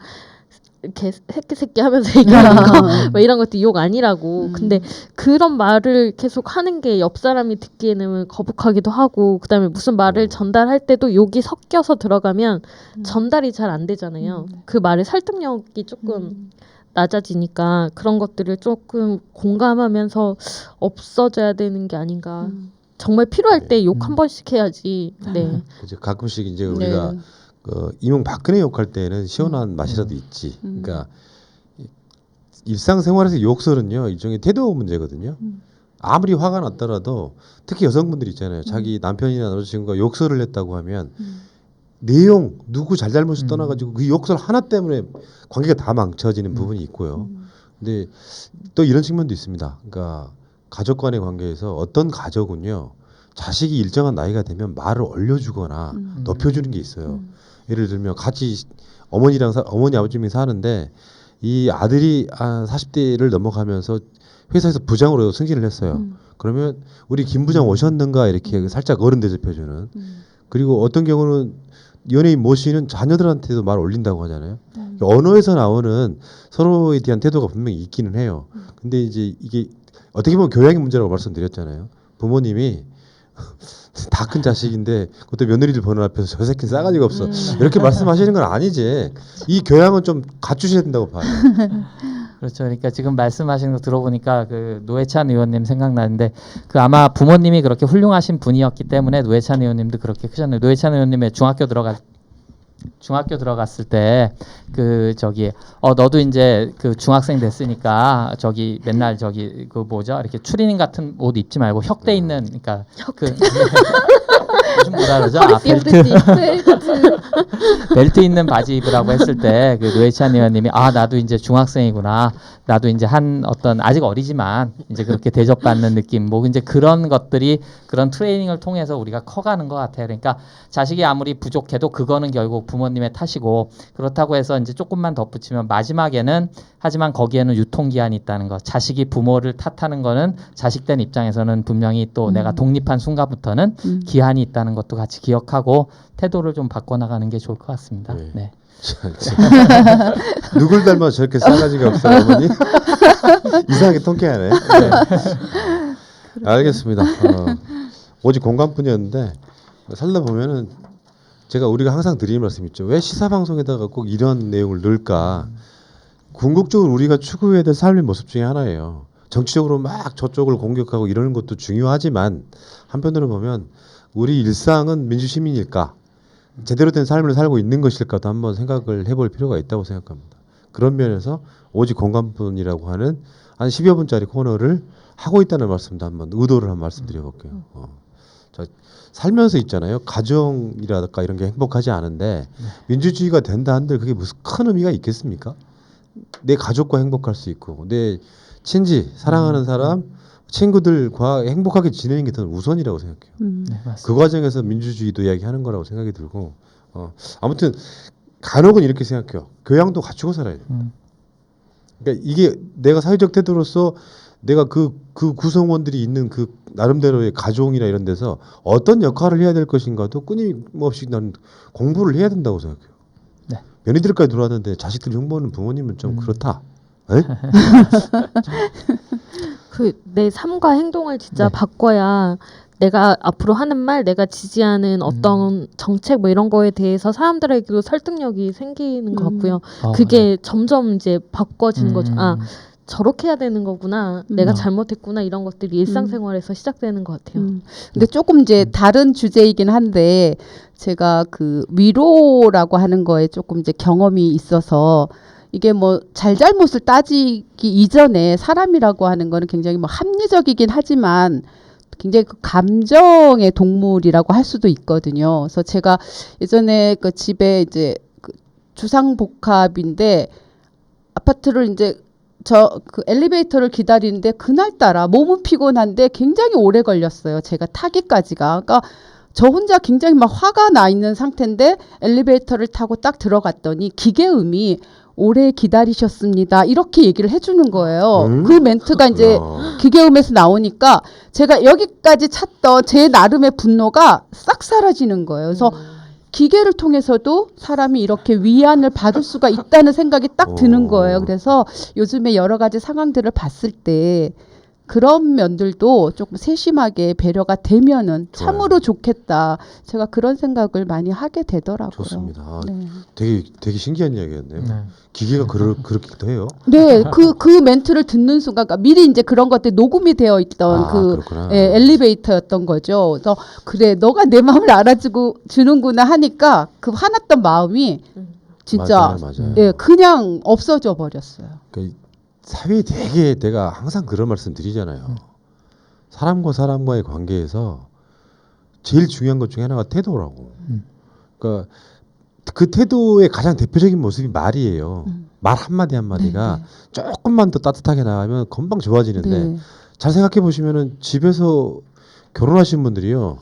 D: 이렇게 새끼 하면서 얘기하는 거 막 이런 것도 욕 아니라고. 근데 그런 말을 계속 하는 게 옆 사람이 듣기에는 거북하기도 하고 그다음에 무슨 말을 전달할 때도 욕이 섞여서 들어가면 전달이 잘 안 되잖아요. 그 말의 설득력이 조금 낮아지니까 그런 것들을 조금 공감하면서 없어져야 되는 게 아닌가. 정말 필요할 때 욕 한 번씩 해야지. 네.
A: 이제 가끔씩 이제 우리가 이명박근혜 욕할 때는 시원한 맛이라도 있지. 그러니까 일상생활에서 욕설은요 일종의 태도 문제거든요. 아무리 화가 났더라도 특히 여성분들 있잖아요. 자기 남편이나 남자친구가 욕설을 했다고 하면 내용 누구 잘잘못을 떠나가지고 그 욕설 하나 때문에 관계가 다 망쳐지는 부분이 있고요. 근데 또 이런 측면도 있습니다. 그러니까 가족 간의 관계에서 어떤 가족은요 자식이 일정한 나이가 되면 말을 올려주거나 높여주는 게 있어요. 예를 들면 같이 어머니 아버님이 사는데 이 아들이 한 40대를 넘어가면서 회사에서 부장으로 승진을 했어요. 그러면 우리 김 부장 오셨는가 이렇게 살짝 어른 대접해주는. 그리고 어떤 경우는 연예인 모시는 자녀들한테도 말 올린다고 하잖아요. 언어에서 나오는 서로에 대한 태도가 분명히 있기는 해요. 근데 이제 이게 어떻게 보면 교양의 문제라고 말씀드렸잖아요. 부모님이 다 큰 자식인데 그것도 며느리들 보는 앞에서 저 새끼는 싸가지가 없어 이렇게 말씀하시는 건 아니지. 이 교양은 좀 갖추셔야 된다고 봐요.
C: 그렇죠. 그러니까 지금 말씀하시는 거 들어보니까 그 노회찬 의원님 생각나는데 그 아마 부모님이 그렇게 훌륭하신 분이었기 때문에 노회찬 의원님도 그렇게 크셨네요. 노회찬 의원님의 중학교 들어갔을 때 그 저기 너도 이제 그 중학생 됐으니까 저기 맨날 저기 그 뭐죠 이렇게 추리닝 같은 옷 입지 말고 혁대 있는 그러니까 그 무슨 뭐라 그러죠 벨트 있는 바지 입으라고 했을 때 그 노회찬 의원님이 나도 이제 중학생이구나 나도 이제 한 어떤 아직 어리지만 이제 그렇게 대접받는 느낌 뭐 이제 그런 것들이 그런 트레이닝을 통해서 우리가 커가는 것 같아요. 그러니까 자식이 아무리 부족해도 그거는 결국 부모님의 탓이고 그렇다고 해서 이제 조금만 덧붙이면 마지막에는 하지만 거기에는 유통기한이 있다는 거. 자식이 부모를 탓하는 거는 자식된 입장에서는 분명히 또 내가 독립한 순간부터는 기한이 있다는 것도 같이 기억하고 태도를 좀 바꿔나가는 게 좋을 것 같습니다.
A: 네.
C: 네.
A: 누굴 닮아 저렇게 싸가지가 없어요, 어머니? 이상하게 통쾌하네. 네. 알겠습니다. 오직 공감뿐이었는데 살다 보면은 우리가 항상 드리는 말씀 있죠. 왜 시사 방송에다가 꼭 이런 내용을 넣을까? 궁극적으로 우리가 추구해야 될 삶의 모습 중에 하나예요. 정치적으로 막 저쪽을 공격하고 이러는 것도 중요하지만 한편으로 보면 우리 일상은 민주시민일까? 제대로 된 삶을 살고 있는 것일까도 한번 생각을 해볼 필요가 있다고 생각합니다. 그런 면에서 오직 공감분이라고 하는 한 10여 분짜리 코너를 하고 있다는 말씀도 한번 의도를 한번 말씀드려볼게요. 자, 살면서 있잖아요. 가정이라든가 이런 게 행복하지 않은데 민주주의가 된다 한들 그게 무슨 큰 의미가 있겠습니까? 내 가족과 행복할 수 있고 내 친지, 사랑하는 사람, 친구들과 행복하게 지내는 게 더 우선이라고 생각해요.
C: 네, 맞습니다.
A: 그 과정에서 민주주의도 이야기하는 거라고 생각이 들고 아무튼 간혹은 이렇게 생각해요. 교양도 갖추고 살아야 돼요. 그러니까 이게 내가 사회적 태도로서 내가 그 구성원들이 있는 그 나름대로의 가족이나 이런 데서 어떤 역할을 해야 될 것인가도 끊임없이 난 공부를 해야 된다고 생각해요.
C: 네.
A: 며느리들까지 들어왔는데 자식들 흉보는 부모님은 좀 그렇다. 에?
D: 그 내 삶과 행동을 진짜
C: 네.
D: 바꿔야 내가 앞으로 하는 말, 내가 지지하는 어떤 정책 뭐 이런 거에 대해서 사람들에게도 설득력이 생기는 것 같고요. 그게 점점 이제 바꿔지는 거죠. 아, 저렇게 해야 되는 거구나. 내가 잘못했구나. 이런 것들이 일상생활에서 시작되는 것 같아요.
B: 근데 조금 이제 다른 주제이긴 한데 제가 그 위로라고 하는 거에 조금 이제 경험이 있어서 이게 뭐 잘잘못을 따지기 이전에 사람이라고 하는 거는 굉장히 뭐 합리적이긴 하지만 굉장히 그 감정의 동물이라고 할 수도 있거든요. 그래서 제가 예전에 그 집에 이제 그 주상복합인데 아파트를 이제 저 그 엘리베이터를 기다리는데 그날따라 몸은 피곤한데 굉장히 오래 걸렸어요. 제가 타기까지가. 그러니까 저 혼자 굉장히 막 화가 나 있는 상태인데 엘리베이터를 타고 딱 들어갔더니 기계음이 오래 기다리셨습니다. 이렇게 얘기를 해주는 거예요. 그 멘트가 이제 기계음에서 나오니까 제가 여기까지 찼던 제 나름의 분노가 싹 사라지는 거예요. 그래서 기계를 통해서도 사람이 이렇게 위안을 받을 수가 있다는 생각이 딱 드는 거예요. 그래서 요즘에 여러 가지 상황들을 봤을 때 그런 면들도 조금 세심하게 배려가 되면은 참으로 좋겠다. 제가 그런 생각을 많이 하게 되더라고요.
A: 좋습니다.
B: 네.
A: 되게 신기한 이야기였네요.
C: 네.
A: 기계가 그렇기도 해요.
B: 네, 그 멘트를 듣는 순간, 그러니까 미리 이제 그런 것들 녹음이 되어 있던
A: 그렇구나.
B: 엘리베이터였던 거죠. 그래서 그래, 너가 내 마음을 알아주고 주는구나 하니까 그 화났던 마음이 진짜
A: 맞아요.
B: 예, 그냥 없어져 버렸어요.
A: 그러니까 사회에 되게 내가 항상 그런 말씀 드리잖아요. 사람과 사람과의 관계에서 제일 중요한 것 중에 하나가 태도라고. 그러니까 그 태도의 가장 대표적인 모습이 말이에요. 말 한마디 한마디가 조금만 더 따뜻하게 나가면 금방 좋아지는데
B: 네.
A: 잘 생각해 보시면은 집에서 결혼하신 분들이요.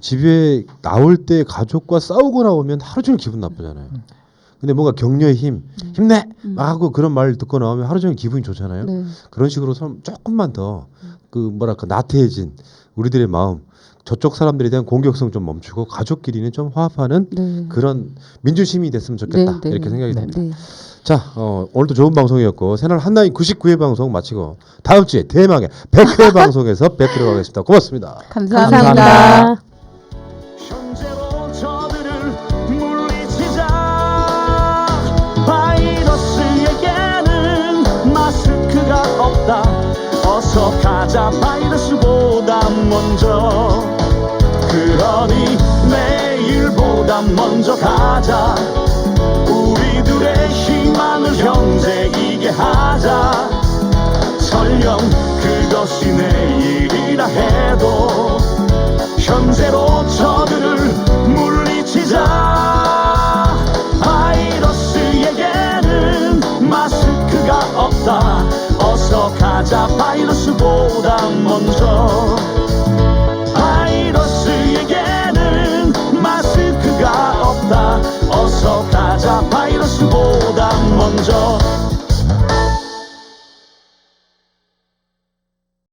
A: 집에 나올 때 가족과 싸우고 나오면 하루 종일 기분 나쁘잖아요. 근데 뭔가 격려의 힘, 힘내! 막 하고 그런 말 듣고 나오면 하루 종일 기분이 좋잖아요.
B: 네.
A: 그런 식으로 조금만 더 그 뭐랄까 나태해진 우리들의 마음, 저쪽 사람들에 대한 공격성 좀 멈추고 가족끼리는 좀 화합하는
B: 네.
A: 그런 민주시민이 됐으면 좋겠다.
B: 네, 네.
A: 이렇게 생각이 듭니다.
B: 네.
A: 자, 오늘도 좋은 방송이었고 새날 한나인 99회 방송 마치고 다음 주에 대망의 100회 방송에서 뵙도록 하겠습니다. 고맙습니다.
B: 감사합니다.
E: 현재로 저들을 물리치자. 바이러스에게는 마스크가 없다. 어서 가자 바이러스보다 먼저. 그러니 내일보다 먼저 가자. 우리들의 희망을 형제이게 하자. 설령 그것이 내일이라 해도 현재로 저들을 물리치자. 바이러스에게는 마스크가 없다. 어서 가자 바이러스보다 먼저.